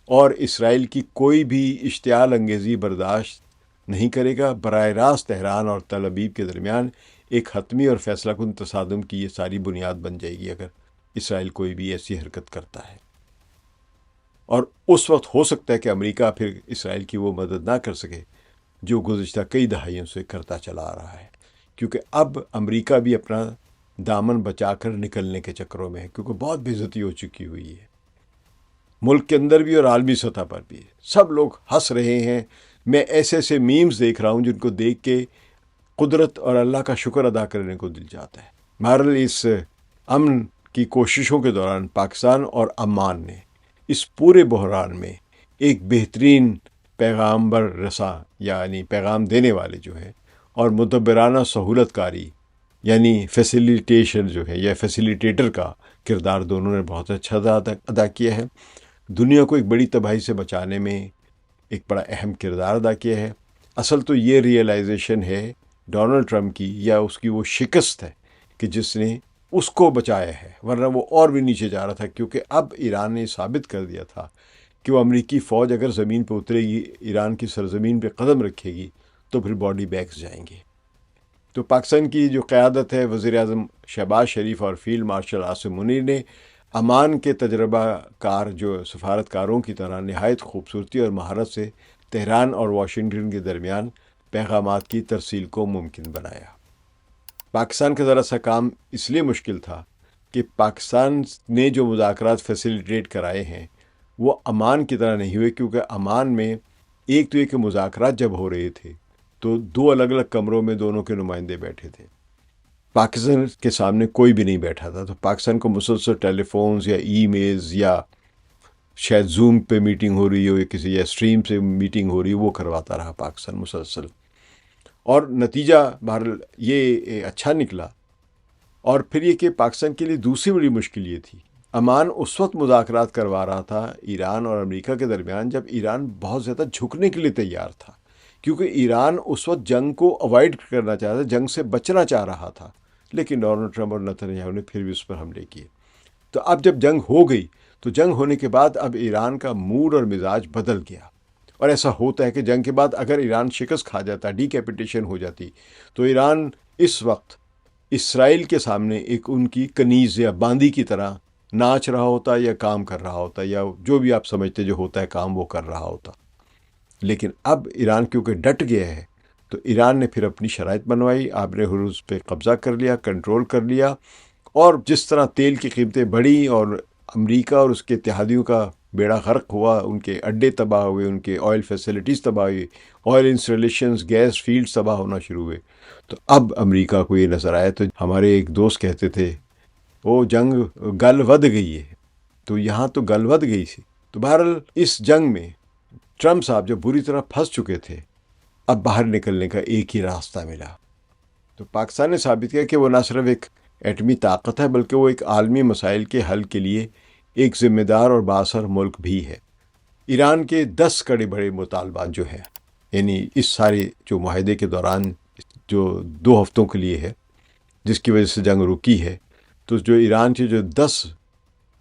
Speaker 1: اور اسرائیل کی کوئی بھی اشتعال انگیزی برداشت نہیں کرے گا۔ براہ راست تہران اور تل ابیب کے درمیان ایک حتمی اور فیصلہ کن تصادم کی یہ ساری بنیاد بن جائے گی اگر اسرائیل کوئی بھی ایسی حرکت کرتا ہے، اور اس وقت ہو سکتا ہے کہ امریکہ پھر اسرائیل کی وہ مدد نہ کر سکے جو گزشتہ کئی دہائیوں سے کرتا چلا آ رہا ہے، کیونکہ اب امریکہ بھی اپنا دامن بچا کر نکلنے کے چکروں میں ہے، کیونکہ بہت بے عزتی ہو چکی ہوئی ہے، ملک کے اندر بھی اور عالمی سطح پر بھی۔ سب لوگ ہنس رہے ہیں، میں ایسے ایسے میمز دیکھ رہا ہوں جن کو دیکھ کے قدرت اور اللہ کا شکر ادا کرنے کو دل جاتا ہے۔ بہرحال اس امن کی کوششوں کے دوران پاکستان اور عمان نے اس پورے بحران میں ایک بہترین پیغامبر رساں، یعنی پیغام دینے والے جو ہیں، اور مدبرانہ سہولت کاری یعنی فیسیلیٹیشن جو ہے یا فیسیلیٹیٹر کا کردار دونوں نے بہت اچھا ادا کیا ہے. دنیا کو ایک بڑی تباہی سے بچانے میں ایک بڑا اہم کردار ادا کیا ہے. اصل تو یہ ریئلائزیشن ہے ڈونلڈ ٹرمپ کی، یا اس کی وہ شکست ہے کہ جس نے اس کو بچایا ہے، ورنہ وہ اور بھی نیچے جا رہا تھا. کیونکہ اب ایران نے ثابت کر دیا تھا کہ وہ امریکی فوج اگر زمین پہ اترے گی، ایران کی سرزمین پہ قدم رکھے گی، تو پھر باڈی بیگز جائیں گے. تو پاکستان کی جو قیادت ہے وزیر اعظم شہباز شریف اور فیلڈ مارشل عاصم منیر نے امان کے تجربہ کار جو سفارتکاروں کی طرح نہایت خوبصورتی اور مہارت سے تہران اور واشنگٹن کے درمیان پیغامات کی ترسیل کو ممکن بنایا. پاکستان کا ذرا سا کام اس لیے مشکل تھا کہ پاکستان نے جو مذاکرات فیسیلیٹیٹ کرائے ہیں وہ امان کی طرح نہیں ہوئے، کیونکہ امان میں ایک تو یہ کہ مذاکرات جب ہو رہے تھے تو دو الگ الگ کمروں میں دونوں کے نمائندے بیٹھے تھے، پاکستان کے سامنے کوئی بھی نہیں بیٹھا تھا. تو پاکستان کو مسلسل ٹیلی فونز یا ای میلز یا شاید زوم پہ میٹنگ ہو رہی ہو یا کسی یا اسٹریم سے میٹنگ ہو رہی ہو، وہ کرواتا رہا پاکستان مسلسل. اور نتیجہ بہرحال یہ اچھا نکلا. اور پھر یہ کہ پاکستان کے لیے دوسری بڑی مشکل یہ تھی، امان اس وقت مذاکرات کروا رہا تھا ایران اور امریکہ کے درمیان جب ایران بہت زیادہ جھکنے کے لیے تیار تھا، کیونکہ ایران اس وقت جنگ کو اوائڈ کرنا چاہتا تھا، جنگ سے بچنا چاہ رہا تھا. لیکن ڈونلڈ ٹرمپ اور نتن یاہو نے پھر بھی اس پر حملے کیے. تو اب جب جنگ ہو گئی تو جنگ ہونے کے بعد اب ایران کا موڈ اور مزاج بدل گیا. اور ایسا ہوتا ہے کہ جنگ کے بعد اگر ایران شکست کھا جاتا، ڈی کیپیٹیشن ہو جاتی، تو ایران اس وقت اسرائیل کے سامنے ایک ان کی کنیز یا باندی کی طرح ناچ رہا ہوتا یا کام کر رہا ہوتا، یا جو بھی آپ سمجھتے جو ہوتا ہے کام وہ کر رہا ہوتا. لیکن اب ایران کیونکہ ڈٹ گیا ہے تو ایران نے پھر اپنی شرائط بنوائی، آبر ہرمز پہ قبضہ کر لیا، کنٹرول کر لیا. اور جس طرح تیل کی قیمتیں بڑھی اور امریکہ اور اس کے اتحادیوں کا بیڑا غرق ہوا، ان کے اڈے تباہ ہوئے، ان کے آئل فیسلٹیز تباہ ہوئی، آئل انسٹالیشنز، گیس فیلڈز تباہ ہونا شروع ہوئے. تو اب امریکہ کو یہ نظر آیا. تو ہمارے ایک دوست کہتے تھے وہ جنگ گل ود گئی ہے، تو یہاں تو گل ود گئی سی. تو بہرحال اس جنگ میں ٹرمپ صاحب جب بری طرح پھنس چکے تھے، اب باہر نکلنے کا ایک ہی راستہ ملا. تو پاکستان نے ثابت کیا کہ وہ نہ صرف ایک ایٹمی طاقت ہے بلکہ وہ ایک عالمی مسائل کے حل کے لیے ایک ذمہ دار اور بااثر ملک بھی ہے. ایران کے 10 بڑے مطالبات جو ہیں، یعنی اس سارے جو معاہدے کے دوران جو 2 ہفتوں کے لیے ہے جس کی وجہ سے جنگ رکی ہے، تو جو ایران کے جو 10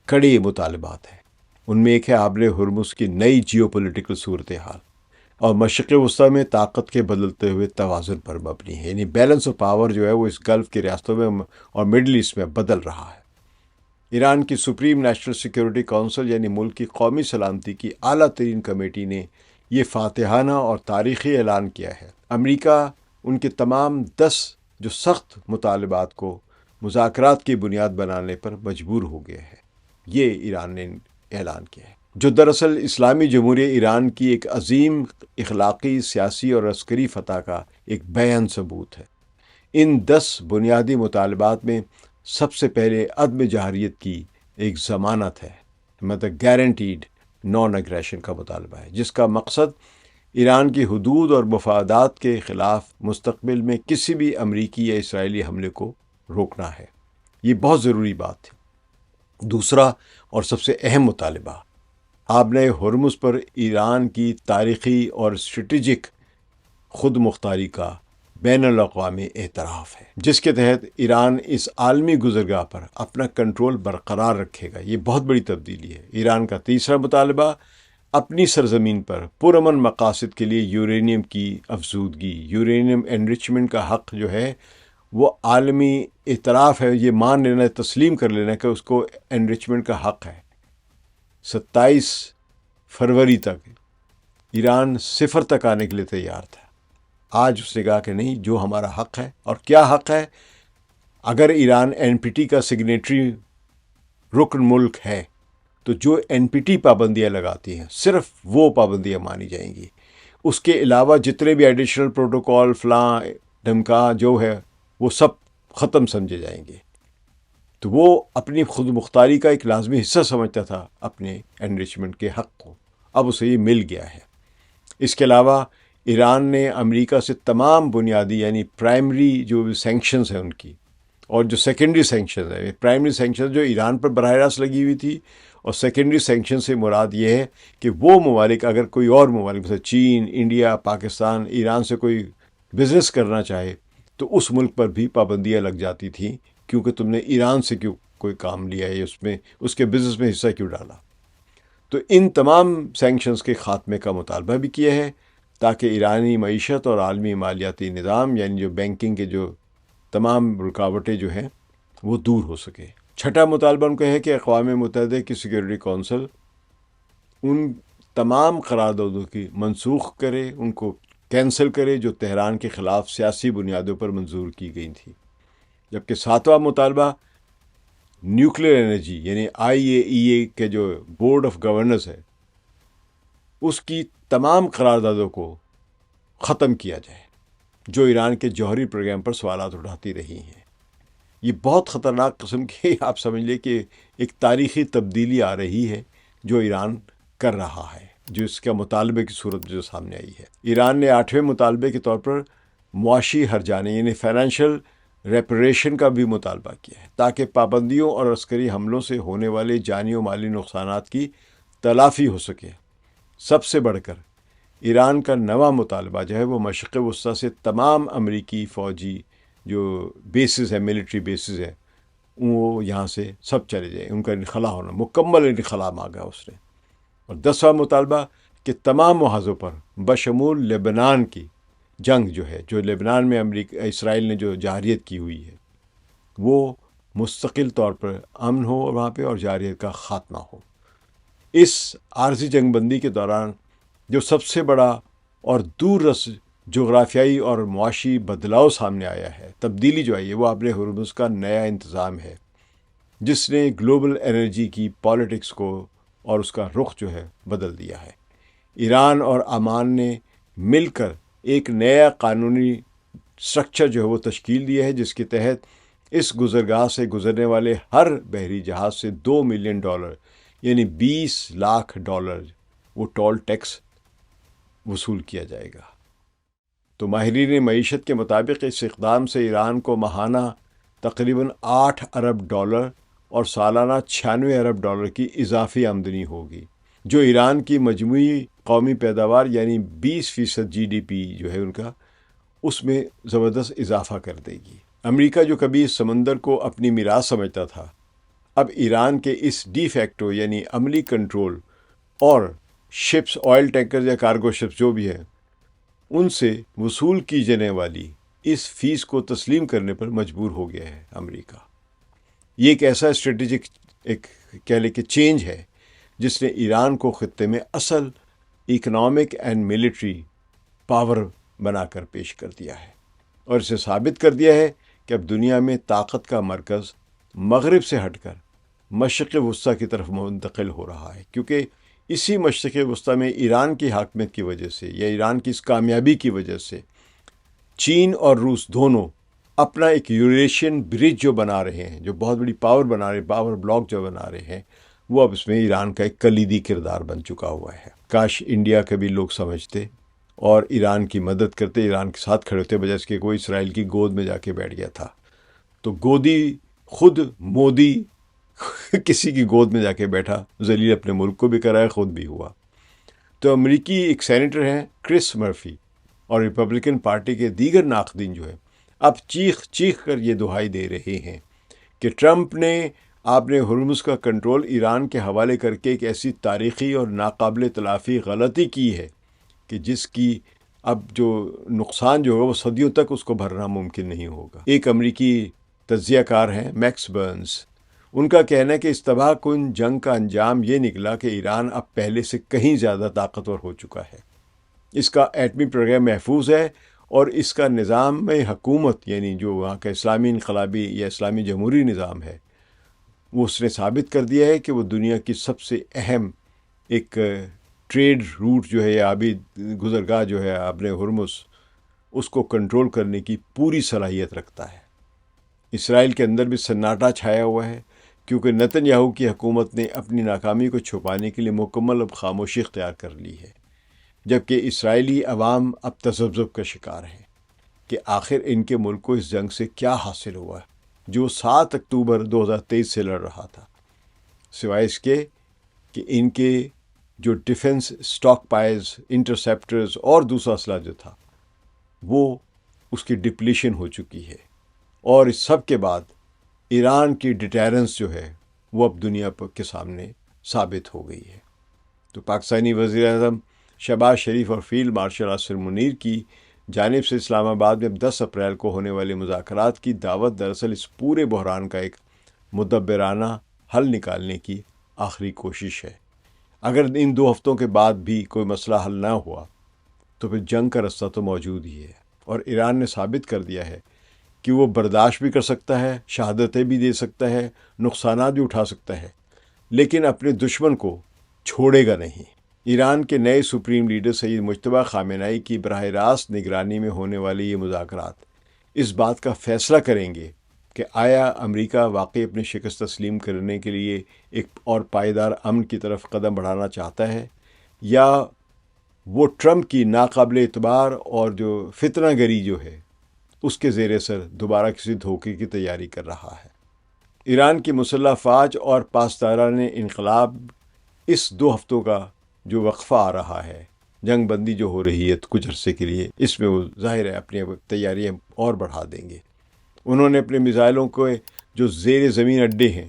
Speaker 1: کڑے مطالبات ہیں ان میں ایک ہے آبر ہرمز کی نئی جیو پولیٹیکل صورتحال، اور مشرق وسطیٰ میں طاقت کے بدلتے ہوئے توازن پر مبنی ہے. یعنی بیلنس آف پاور جو ہے وہ اس گلف کی ریاستوں میں اور مڈل ایسٹ میں بدل رہا ہے. ایران کی سپریم نیشنل سیکیورٹی کونسل یعنی ملک کی قومی سلامتی کی اعلیٰ ترین کمیٹی نے یہ فاتحانہ اور تاریخی اعلان کیا ہے. امریکہ ان کے تمام 10 جو سخت مطالبات کو مذاکرات کی بنیاد بنانے پر مجبور ہو گیا ہے. یہ ایران نے اعلان کیا ہے، جو دراصل اسلامی جمہوریہ ایران کی ایک عظیم اخلاقی، سیاسی اور عسکری فتح کا ایک بیان ثبوت ہے. ان 10 بنیادی مطالبات میں سب سے پہلے عدم جہریت کی ایک ضمانت ہے، مطلب گارنٹیڈ نان اگریشن کا مطالبہ ہے، جس کا مقصد ایران کی حدود اور مفادات کے خلاف مستقبل میں کسی بھی امریکی یا اسرائیلی حملے کو روکنا ہے. یہ بہت ضروری بات ہے. دوسرا اور سب سے اہم مطالبہ آبر ہرمز پر ایران کی تاریخی اور اسٹریٹجک خود مختاری کا بین الاقوامی اعتراف ہے، جس کے تحت ایران اس عالمی گزرگاہ پر اپنا کنٹرول برقرار رکھے گا. یہ بہت بڑی تبدیلی ہے. ایران کا تیسرا مطالبہ اپنی سرزمین پر پرامن مقاصد کے لیے یورینیم کی افزودگی، یورینیم انریچمنٹ کا حق جو ہے وہ عالمی اعتراف ہے. یہ مان لینا، تسلیم کر لینا کہ اس کو انریچمنٹ کا حق ہے. 27 فروری تک ایران 0 تک آنے کے لیے تیار تھا. آج اس نے کہا کہ نہیں، جو ہمارا حق ہے. اور کیا حق ہے؟ اگر ایران NPT کا سگنیٹری رکن ملک ہے تو جو NPT پابندیاں لگاتی ہیں صرف وہ پابندیاں مانی جائیں گی. اس کے علاوہ جتنے بھی ایڈیشنل پروٹوکول فلاں ڈھمکا جو ہے وہ سب ختم سمجھے جائیں گے. تو وہ اپنی خود مختاری کا ایک لازمی حصہ سمجھتا تھا اپنے انریچمنٹ کے حق کو. اب اسے یہ مل گیا ہے. اس کے علاوہ ایران نے امریکہ سے تمام بنیادی یعنی پرائمری جو سینکشنز ہیں ان کی اور جو سیکنڈری سینکشن ہے، پرائمری سینکشن جو ایران پر براہ راست لگی ہوئی تھی، اور سیکنڈری سینکشن سے مراد یہ ہے کہ وہ ممالک اگر کوئی اور ممالک جیسے چین، انڈیا، پاکستان، ایران سے کوئی بزنس کرنا چاہے تو اس ملک پر بھی پابندیاں لگ جاتی تھیں، کیونکہ تم نے ایران سے کیوں کوئی کام لیا ہے، اس میں اس کے بزنس میں حصہ کیوں ڈالا۔ تو ان تمام سینکشنز کے خاتمے کا مطالبہ بھی کیا ہے تاکہ ایرانی معیشت اور عالمی مالیاتی نظام، یعنی جو بینکنگ کے جو تمام رکاوٹیں جو ہیں وہ دور ہو سکے۔ چھٹا مطالبہ ان کا ہے کہ اقوام متحدہ کی سیکورٹی کونسل ان تمام قراردادوں کی منسوخ کرے، ان کو کینسل کرے جو تہران کے خلاف سیاسی بنیادوں پر منظور کی گئی تھی۔ جبکہ ساتواں مطالبہ نیوکلیر انرجی یعنی IAEA کے جو بورڈ آف گورنرز ہے اس کی تمام قراردادوں کو ختم کیا جائے جو ایران کے جوہری پروگرام پر سوالات اٹھاتی رہی ہیں۔ یہ بہت خطرناک قسم کی آپ سمجھ لیں کہ ایک تاریخی تبدیلی آ رہی ہے جو ایران کر رہا ہے، جو اس کا مطالبے کی صورت جو سامنے آئی ہے۔ ایران نے 8ویں مطالبے کے طور پر معاشی ہرجانے یعنی فائنینشیل ریپریشن کا بھی مطالبہ کیا ہے تاکہ پابندیوں اور عسکری حملوں سے ہونے والے جانی و مالی نقصانات کی تلافی ہو سکے۔ سب سے بڑھ کر ایران کا نواں مطالبہ جو ہے وہ مشرق وسطیٰ سے تمام امریکی فوجی جو بیسز ہیں، ملٹری بیسز ہیں، وہ یہاں سے سب چلے جائیں، ان کا انخلا ہونا، مکمل انخلا مانگا اس نے۔ اور 10واں مطالبہ کہ تمام محاذوں پر بشمول لبنان کی جنگ جو لبنان میں اسرائیل نے جو جارحیت کی ہوئی ہے وہ مستقل طور پر امن ہو وہاں پہ، اور جارحیت کا خاتمہ ہو۔ اس عارضی جنگ بندی کے دوران جو سب سے بڑا اور دور رس جغرافیائی اور معاشی بدلاؤ سامنے آیا ہے، تبدیلی جو آئی ہے، وہ آبر ہرمز کا نیا انتظام ہے جس نے گلوبل انرجی کی پالیٹکس کو اور اس کا رخ جو ہے بدل دیا ہے۔ ایران اور عمان نے مل کر ایک نیا قانونی سٹرکچر جو ہے وہ تشکیل دیا ہے جس کے تحت اس گزرگاہ سے گزرنے والے ہر بحری جہاز سے $2 ملین یعنی $20 لاکھ وہ ٹول ٹیکس وصول کیا جائے گا۔ تو ماہرین معیشت کے مطابق اس اقدام سے ایران کو ماہانہ تقریباً $8 ارب اور سالانہ $96 ارب کی اضافی آمدنی ہوگی، جو ایران کی مجموعی قومی پیداوار یعنی 20% GDP جو ہے ان کا، اس میں زبردست اضافہ کر دے گی۔ امریکہ جو کبھی اس سمندر کو اپنی میراث سمجھتا تھا، اب ایران کے اس ڈی فیکٹو یعنی عملی کنٹرول اور شپس، آئل ٹینکر یا کارگو شپس جو بھی ہیں، ان سے وصول کی جانے والی اس فیس کو تسلیم کرنے پر مجبور ہو گیا ہے امریکہ۔ یہ ایک ایسا اسٹریٹجک کہہ لے کہ چینج ہے جس نے ایران کو خطے میں اصل اکنامک اینڈ ملٹری پاور بنا کر پیش کر دیا ہے، اور اسے ثابت کر دیا ہے کہ اب دنیا میں طاقت کا مرکز مغرب سے ہٹ کر مشرق وسطیٰ کی طرف منتقل ہو رہا ہے، کیونکہ اسی مشرق وسطیٰ میں ایران کی حاکمیت کی وجہ سے یا ایران کی اس کامیابی کی وجہ سے چین اور روس دونوں اپنا ایک یوریشین برج جو بنا رہے ہیں، جو بہت بڑی پاور بنا رہے، پاور بلاک جو بنا رہے ہیں، وہ اب اس میں ایران کا ایک کلیدی کردار بن چکا ہوا ہے۔ کاش انڈیا کے بھی لوگ سمجھتے اور ایران کی مدد کرتے، ایران کے ساتھ کھڑے ہوتے، بجائے اس کے کوئی اسرائیل کی گود میں جا کے بیٹھ گیا تھا۔ تو گودی خود مودی کسی کی گود میں جا کے بیٹھا، ذلیل اپنے ملک کو بھی کرایا، خود بھی ہوا۔ تو امریکی ایک سینیٹر ہیں کرس مرفی اور ریپبلکن پارٹی کے دیگر ناقدین جو ہے اب چیخ چیخ کر یہ دہائی دے رہے ہیں کہ ٹرمپ نے آبر ہرمز کا کنٹرول ایران کے حوالے کر کے ایک ایسی تاریخی اور ناقابل تلافی غلطی کی ہے کہ جس کی اب جو نقصان جو ہوگا وہ صدیوں تک اس کو بھرنا ممکن نہیں ہوگا۔ ایک امریکی تجزیہ کار ہیں میکس برنز، ان کا کہنا ہے کہ اس تباہ کن جنگ کا انجام یہ نکلا کہ ایران اب پہلے سے کہیں زیادہ طاقتور ہو چکا ہے، اس کا ایٹمی پروگرام محفوظ ہے، اور اس کا نظام میں حکومت یعنی جو وہاں کا اسلامی انقلابی یا اسلامی جمہوری نظام ہے، وہ اس نے ثابت کر دیا ہے کہ وہ دنیا کی سب سے اہم ایک ٹریڈ روٹ جو ہے یا آبی گزرگاہ جو ہے آبر ہرمز، اس کو کنٹرول کرنے کی پوری صلاحیت رکھتا ہے۔ اسرائیل کے اندر بھی سناٹا چھایا ہوا ہے، کیونکہ نتن یاہو کی حکومت نے اپنی ناکامی کو چھپانے کے لیے مکمل اب خاموشی اختیار کر لی ہے، جبکہ اسرائیلی عوام اب تذبذب کا شکار ہے کہ آخر ان کے ملک کو اس جنگ سے کیا حاصل ہوا ہے جو 7 اکتوبر 2023 سے لڑ رہا تھا، سوائے اس کے کہ ان کے جو ڈیفنس اسٹاک پائلز، انٹرسیپٹرز اور دوسرا اسلحہ جو تھا وہ اس کی ڈپلیشن ہو چکی ہے۔ اور اس سب کے بعد ایران کی ڈیٹیرنس جو ہے وہ اب دنیا کے سامنے ثابت ہو گئی ہے۔ تو پاکستانی وزیر اعظم شہباز شریف اور فیلڈ مارشل اسد منیر کی جانب سے اسلام آباد میں 10 اپریل کو ہونے والے مذاکرات کی دعوت دراصل اس پورے بحران کا ایک مدبرانہ حل نکالنے کی آخری کوشش ہے۔ اگر ان 2 ہفتوں کے بعد بھی کوئی مسئلہ حل نہ ہوا تو پھر جنگ کا رستہ تو موجود ہی ہے، اور ایران نے ثابت کر دیا ہے کہ وہ برداشت بھی کر سکتا ہے، شہادتیں بھی دے سکتا ہے، نقصانات بھی اٹھا سکتا ہے، لیکن اپنے دشمن کو چھوڑے گا نہیں۔ ایران کے نئے سپریم لیڈر سید مجتبیٰ خامنہئی کی براہ راست نگرانی میں ہونے والے یہ مذاکرات اس بات کا فیصلہ کریں گے کہ آیا امریکہ واقعی اپنی شکست تسلیم کرنے کے لیے ایک اور پائیدار امن کی طرف قدم بڑھانا چاہتا ہے، یا وہ ٹرمپ کی ناقابل اعتبار اور جو فتنہ گری جو ہے اس کے زیر اثر دوبارہ کسی دھوکے کی تیاری کر رہا ہے۔ ایران کی مسلح افواج اور پاسداران انقلاب اس 2 ہفتوں کا جو وقفہ آ رہا ہے، جنگ بندی جو ہو رہی ہے کچھ عرصے کے لیے، اس میں وہ ظاہر ہے اپنی تیاریاں اور بڑھا دیں گے۔ انہوں نے اپنے میزائلوں کو جو زیر زمین اڈے ہیں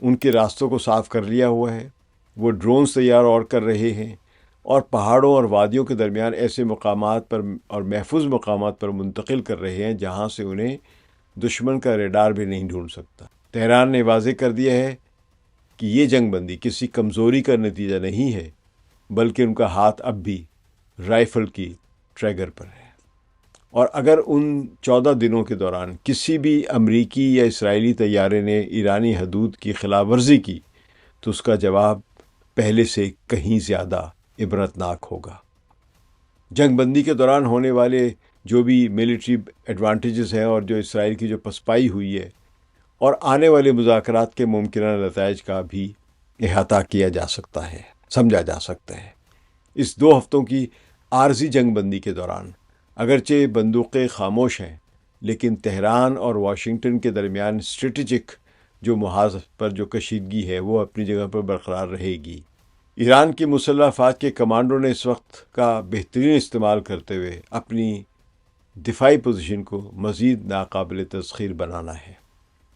Speaker 1: ان کے راستوں کو صاف کر لیا ہوا ہے، وہ ڈرونز تیار اور کر رہے ہیں، اور پہاڑوں اور وادیوں کے درمیان ایسے مقامات پر اور محفوظ مقامات پر منتقل کر رہے ہیں جہاں سے انہیں دشمن کا ریڈار بھی نہیں ڈھونڈ سکتا۔ تہران نے واضح کر دیا ہے کہ یہ جنگ بندی کسی کمزوری کا نتیجہ نہیں ہے، بلکہ ان کا ہاتھ اب بھی رائفل کی ٹریگر پر ہے، اور اگر ان 14 دنوں کے دوران کسی بھی امریکی یا اسرائیلی طیارے نے ایرانی حدود کی خلاف ورزی کی تو اس کا جواب پہلے سے کہیں زیادہ عبرتناک ہوگا۔ جنگ بندی کے دوران ہونے والے جو بھی ملٹری ایڈوانٹیجز ہیں اور جو اسرائیل کی جو پسپائی ہوئی ہے اور آنے والے مذاکرات کے ممکنہ نتائج کا بھی احاطہ کیا جا سکتا ہے، سمجھا جا سکتا ہے۔ اس 2 ہفتوں کی عارضی جنگ بندی کے دوران اگرچہ بندوقیں خاموش ہیں، لیکن تہران اور واشنگٹن کے درمیان اسٹریٹجک جو محاذ پر جو کشیدگی ہے وہ اپنی جگہ پر برقرار رہے گی۔ ایران کی مسلح افواج کے کمانڈوں نے اس وقت کا بہترین استعمال کرتے ہوئے اپنی دفاعی پوزیشن کو مزید ناقابل تسخیر بنانا ہے۔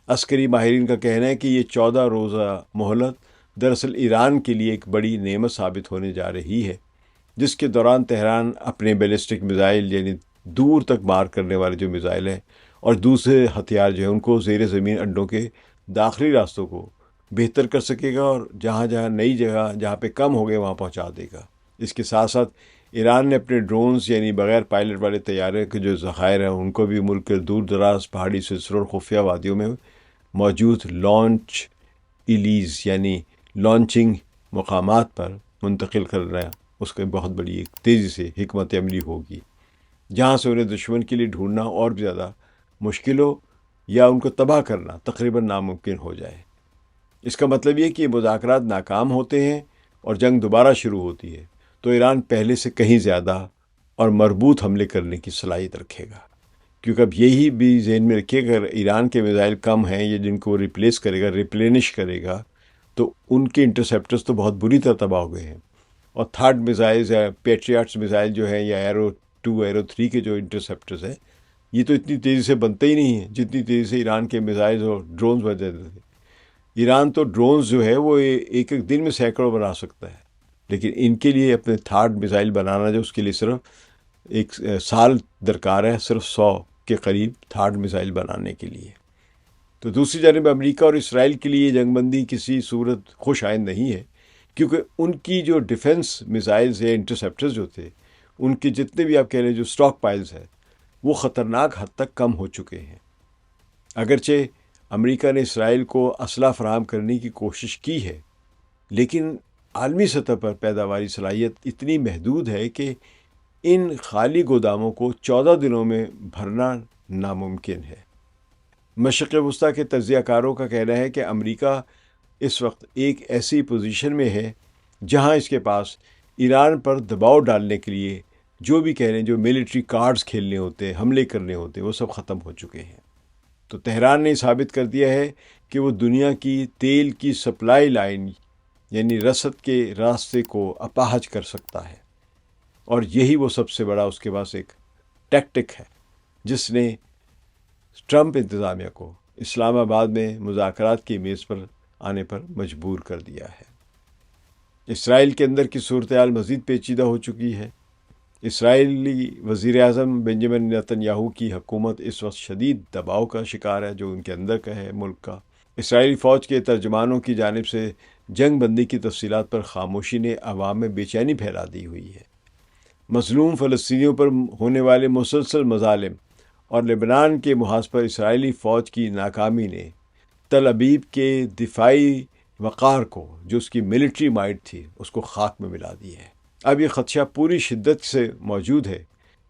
Speaker 1: عسکری ماہرین کا کہنا ہے کہ یہ 14 روزہ مہلت دراصل ایران کے لیے ایک بڑی نعمت ثابت ہونے جا رہی ہے، جس کے دوران تہران اپنے بیلسٹک میزائل یعنی دور تک مار کرنے والے جو میزائل ہیں اور دوسرے ہتھیار جو ہیں ان کو زیر زمین اڈوں کے داخلی راستوں کو بہتر کر سکے گا، اور جہاں جہاں نئی جگہ جہاں پہ کم ہو گئے وہاں پہنچا دے گا۔ اس کے ساتھ ساتھ ایران نے اپنے ڈرونز یعنی بغیر پائلٹ والے طیارے کے جو ذخائر ہیں ان کو بھی ملک کے دور دراز پہاڑی سلسلوں اور خفیہ وادیوں میں موجود لانچ ایلیز یعنی لانچنگ مقامات پر منتقل کرنا، اس کے بہت بڑی ایک تیزی سے حکمت عملی ہوگی، جہاں سے انہیں دشمن کے لیے ڈھونڈنا اور بھی زیادہ مشکل ہو یا ان کو تباہ کرنا تقریباً ناممکن ہو جائے۔ اس کا مطلب یہ کہ یہ مذاکرات ناکام ہوتے ہیں اور جنگ دوبارہ شروع ہوتی ہے تو ایران پہلے سے کہیں زیادہ اور مربوط حملے کرنے کی صلاحیت رکھے گا، کیونکہ اب یہی بھی ذہن میں رکھیے کہ اگر ایران کے میزائل کم ہیں یا جن کو وہ ریپلیس کرے گا، ریپلینش کرے گا، تو ان کے انٹرسیپٹرز تو بہت بری طرح تباہ ہو گئے ہیں، اور تھرڈ میزائل یا پیٹریاٹس میزائل جو ہیں یا ایرو 2 ایرو 3 کے جو انٹرسیپٹرز ہیں یہ تو اتنی تیزی سے بنتے ہی نہیں ہیں جتنی تیزی سے ایران کے میزائل اور ڈرونز بن جاتے تھے۔ ایران تو ڈرونز جو ہے وہ ایک دن میں سینکڑوں بنا سکتا ہے، لیکن ان کے لیے اپنے تھرڈ میزائل بنانا جو اس کے لیے صرف 1 سال درکار ہے، صرف 100 کے قریب تھرڈ میزائل بنانے کے لیے۔ تو دوسری جانب امریکہ اور اسرائیل کے لیے جنگ بندی کسی صورت خوش آئند نہیں ہے، کیونکہ ان کی جو ڈیفنس میزائلز یا انٹرسیپٹرز جو تھے ان کے جتنے بھی آپ کہہ لیں جو اسٹاک پائلز ہیں وہ خطرناک حد تک کم ہو چکے ہیں۔ اگرچہ امریکہ نے اسرائیل کو اسلحہ فراہم کرنے کی کوشش کی ہے، لیکن عالمی سطح پر پیداواری صلاحیت اتنی محدود ہے کہ ان خالی گوداموں کو 14 دنوں میں بھرنا ناممکن ہے۔ مشرق وسطیٰ کے تجزیہ کاروں کا کہنا ہے کہ امریکہ اس وقت ایک ایسی پوزیشن میں ہے جہاں اس کے پاس ایران پر دباؤ ڈالنے کے لیے جو بھی کہہ لیں جو ملٹری کارڈز کھیلنے ہوتے ہیں، حملے کرنے ہوتے ہیں، وہ سب ختم ہو چکے ہیں۔ تو تہران نے ثابت کر دیا ہے کہ وہ دنیا کی تیل کی سپلائی لائن یعنی رسد کے راستے کو اپاہج کر سکتا ہے، اور یہی وہ سب سے بڑا اس کے پاس ایک ٹیکٹک ہے جس نے ٹرمپ انتظامیہ کو اسلام آباد میں مذاکرات کی میز پر آنے پر مجبور کر دیا ہے۔ اسرائیل کے اندر کی صورتحال مزید پیچیدہ ہو چکی ہے۔ اسرائیلی وزیر اعظم بنجامن نیتن یاہو کی حکومت اس وقت شدید دباؤ کا شکار ہے جو ان کے اندر کا ہے ملک کا۔ اسرائیلی فوج کے ترجمانوں کی جانب سے جنگ بندی کی تفصیلات پر خاموشی نے عوام میں بے چینی پھیلا دی ہوئی ہے۔ مظلوم فلسطینیوں پر ہونے والے مسلسل مظالم اور لبنان کے محاذ پر اسرائیلی فوج کی ناکامی نے تل ابیب کے دفاعی وقار کو، جو اس کی ملٹری مائٹ تھی، اس کو خاک میں ملا دی ہے۔ اب یہ خدشہ پوری شدت سے موجود ہے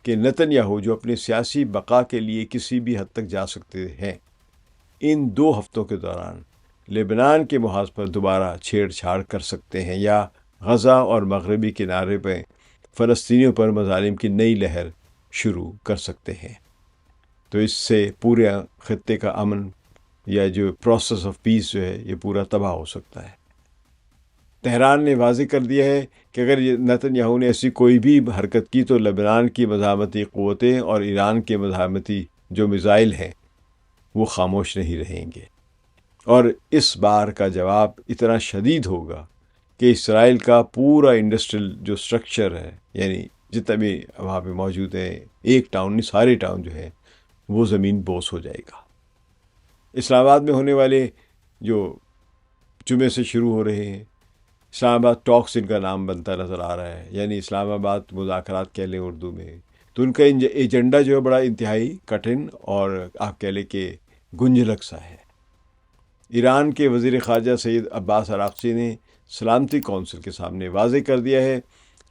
Speaker 1: کہ نتن یاہو، جو اپنے سیاسی بقا کے لیے کسی بھی حد تک جا سکتے ہیں، ان 2 ہفتوں کے دوران لبنان کے محاذ پر دوبارہ چھیڑ چھاڑ کر سکتے ہیں یا غزہ اور مغربی کنارے پہ فلسطینیوں پر مظالم کی نئی لہر شروع کر سکتے ہیں۔ تو اس سے پورے خطے کا امن یا جو پروسیس آف پیس جو ہے یہ پورا تباہ ہو سکتا ہے۔ تہران نے واضح کر دیا ہے کہ اگر نیتن یاہو نے ایسی کوئی بھی حرکت کی تو لبنان کی مزاحمتی قوتیں اور ایران کے مزاحمتی جو میزائل ہیں وہ خاموش نہیں رہیں گے، اور اس بار کا جواب اتنا شدید ہوگا کہ اسرائیل کا پورا انڈسٹریل جو سٹرکچر ہے، یعنی جتنا بھی وہاں پہ موجود ہیں، ایک ٹاؤن نہیں سارے ٹاؤن جو ہے وہ زمین بوس ہو جائے گا۔ اسلام آباد میں ہونے والے جو جمعے سے شروع ہو رہے ہیں، اسلام آباد ٹاکس ان کا نام بنتا نظر آ رہا ہے، یعنی اسلام آباد مذاکرات کہہ لیں اردو میں، تو ان کا ایجنڈا جو ہے بڑا انتہائی کٹھن اور آپ کہہ لیں کہ گنجلک سا ہے۔ ایران کے وزیر خارجہ سید عباس عراقچی نے سلامتی کونسل کے سامنے واضح کر دیا ہے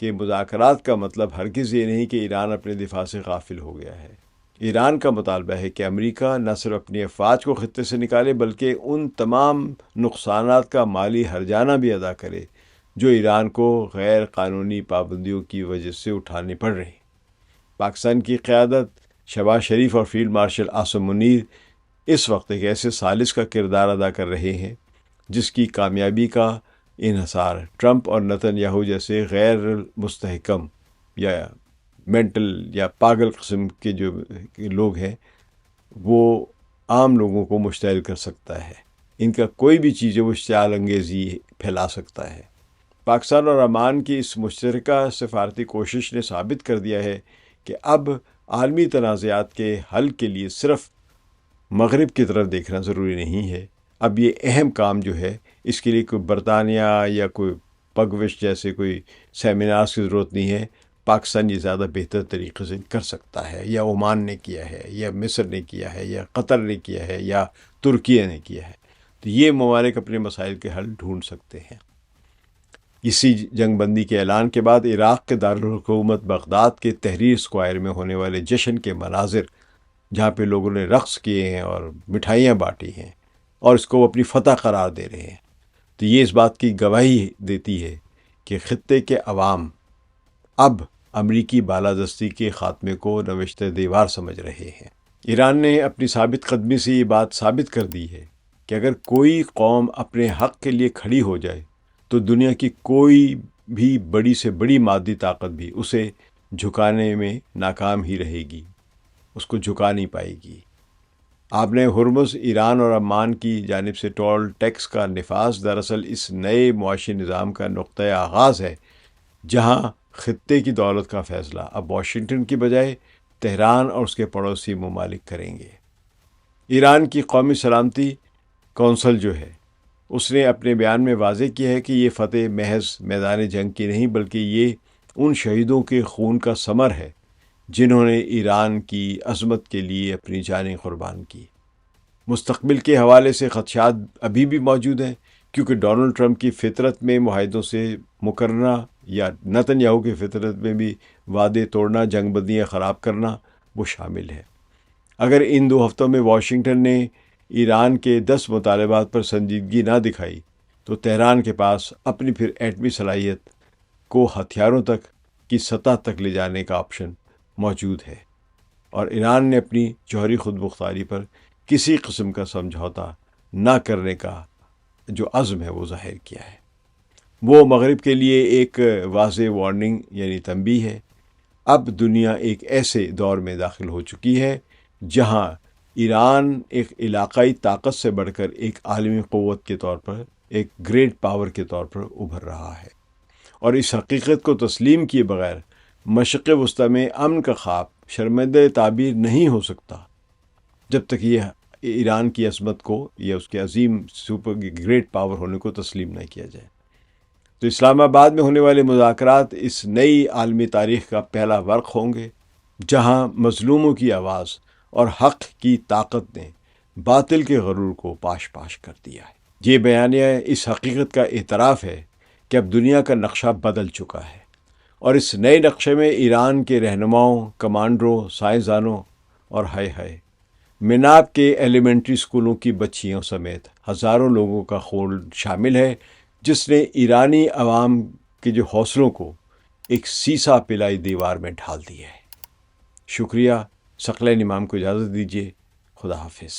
Speaker 1: کہ مذاکرات کا مطلب ہرگز یہ نہیں کہ ایران اپنے دفاع سے غافل ہو گیا ہے۔ ایران کا مطالبہ ہے کہ امریکہ نہ صرف اپنی افواج کو خطے سے نکالے بلکہ ان تمام نقصانات کا مالی ہرجانہ بھی ادا کرے جو ایران کو غیر قانونی پابندیوں کی وجہ سے اٹھانے پڑ رہے ہیں۔ پاکستان کی قیادت شہباز شریف اور فیلڈ مارشل عاصم منیر اس وقت ایک ایسے ثالث کا کردار ادا کر رہے ہیں جس کی کامیابی کا انحصار ٹرمپ اور نتن یاہو جیسے غیر مستحکم یا مینٹل یا پاگل قسم کے جو لوگ ہیں وہ عام لوگوں کو مشتعل کر سکتا ہے۔ ان کا کوئی بھی چیز ہے وہ اشتعال انگیزی پھیلا سکتا ہے۔ پاکستان اور عمان کی اس مشترکہ سفارتی کوشش نے ثابت کر دیا ہے کہ اب عالمی تنازعات کے حل کے لیے صرف مغرب کی طرف دیکھنا ضروری نہیں ہے۔ اب یہ اہم کام جو ہے اس کے لیے کوئی برطانیہ یا کوئی پگوش جیسے کوئی سیمینارز کی ضرورت نہیں ہے۔ پاکستان یہ زیادہ بہتر طریقے سے کر سکتا ہے، یا عمان نے کیا ہے، یا مصر نے کیا ہے، یا قطر نے کیا ہے، یا ترکیہ نے کیا ہے۔ تو یہ ممالک اپنے مسائل کے حل ڈھونڈ سکتے ہیں۔ اسی جنگ بندی کے اعلان کے بعد عراق کے دارالحکومت بغداد کے تحریر اسکوائر میں ہونے والے جشن کے مناظر، جہاں پہ لوگوں نے رقص کیے ہیں اور مٹھائیاں بانٹی ہیں اور اس کو وہ اپنی فتح قرار دے رہے ہیں، تو یہ اس بات کی گواہی دیتی ہے کہ خطے کے عوام اب امریکی بالادستی کے خاتمے کو نوشتہ دیوار سمجھ رہے ہیں۔ ایران نے اپنی ثابت قدمی سے یہ بات ثابت کر دی ہے کہ اگر کوئی قوم اپنے حق کے لیے کھڑی ہو جائے تو دنیا کی کوئی بھی بڑی سے بڑی مادی طاقت بھی اسے جھکانے میں ناکام ہی رہے گی، اس کو جھکا نہیں پائے گی۔ آپ نے ہرمز ایران اور عمان کی جانب سے ٹول ٹیکس کا نفاذ دراصل اس نئے معاشی نظام کا نقطۂ آغاز ہے جہاں خطے کی دولت کا فیصلہ اب واشنگٹن کی بجائے تہران اور اس کے پڑوسی ممالک کریں گے۔ ایران کی قومی سلامتی کونسل جو ہے اس نے اپنے بیان میں واضح کیا ہے کہ یہ فتح محض میدان جنگ کی نہیں بلکہ یہ ان شہیدوں کے خون کا ثمر ہے جنہوں نے ایران کی عظمت کے لیے اپنی جانیں قربان کی۔ مستقبل کے حوالے سے خدشات ابھی بھی موجود ہیں کیونکہ ڈونلڈ ٹرمپ کی فطرت میں معاہدوں سے مکرنا یا نتن یاہو کی فطرت میں بھی وعدے توڑنا، جنگ بندیاں خراب کرنا وہ شامل ہے۔ اگر ان 2 ہفتوں میں واشنگٹن نے ایران کے 10 مطالبات پر سنجیدگی نہ دکھائی تو تہران کے پاس اپنی پھر ایٹمی صلاحیت کو ہتھیاروں تک کی سطح تک لے جانے کا آپشن موجود ہے، اور ایران نے اپنی جوہری خود مختاری پر کسی قسم کا سمجھوتا نہ کرنے کا جو عزم ہے وہ ظاہر کیا ہے۔ وہ مغرب کے لیے ایک واضح وارننگ یعنی تنبیہ ہے۔ اب دنیا ایک ایسے دور میں داخل ہو چکی ہے جہاں ایران ایک علاقائی طاقت سے بڑھ کر ایک عالمی قوت کے طور پر، ایک گریٹ پاور کے طور پر ابھر رہا ہے، اور اس حقیقت کو تسلیم کیے بغیر مشرق وسطی میں امن کا خواب شرمندہ تعبیر نہیں ہو سکتا جب تک یہ ایران کی عظمت کو یا اس کے عظیم سپر گریٹ پاور ہونے کو تسلیم نہ کیا جائے۔ تو اسلام آباد میں ہونے والے مذاکرات اس نئی عالمی تاریخ کا پہلا ورق ہوں گے جہاں مظلوموں کی آواز اور حق کی طاقت نے باطل کے غرور کو پاش پاش کر دیا ہے۔ یہ بیانیہ اس حقیقت کا اعتراف ہے کہ اب دنیا کا نقشہ بدل چکا ہے، اور اس نئے نقشے میں ایران کے رہنماؤں، کمانڈروں، سائنسدانوں اور مناب کے ایلیمنٹری اسکولوں کی بچیوں سمیت ہزاروں لوگوں کا خون شامل ہے، جس نے ایرانی عوام کے جو حوصلوں کو ایک سیسا پلائی دیوار میں ڈھال دیا ہے۔ شکریہ۔ ثقلین امام کو اجازت دیجیے۔ خدا حافظ۔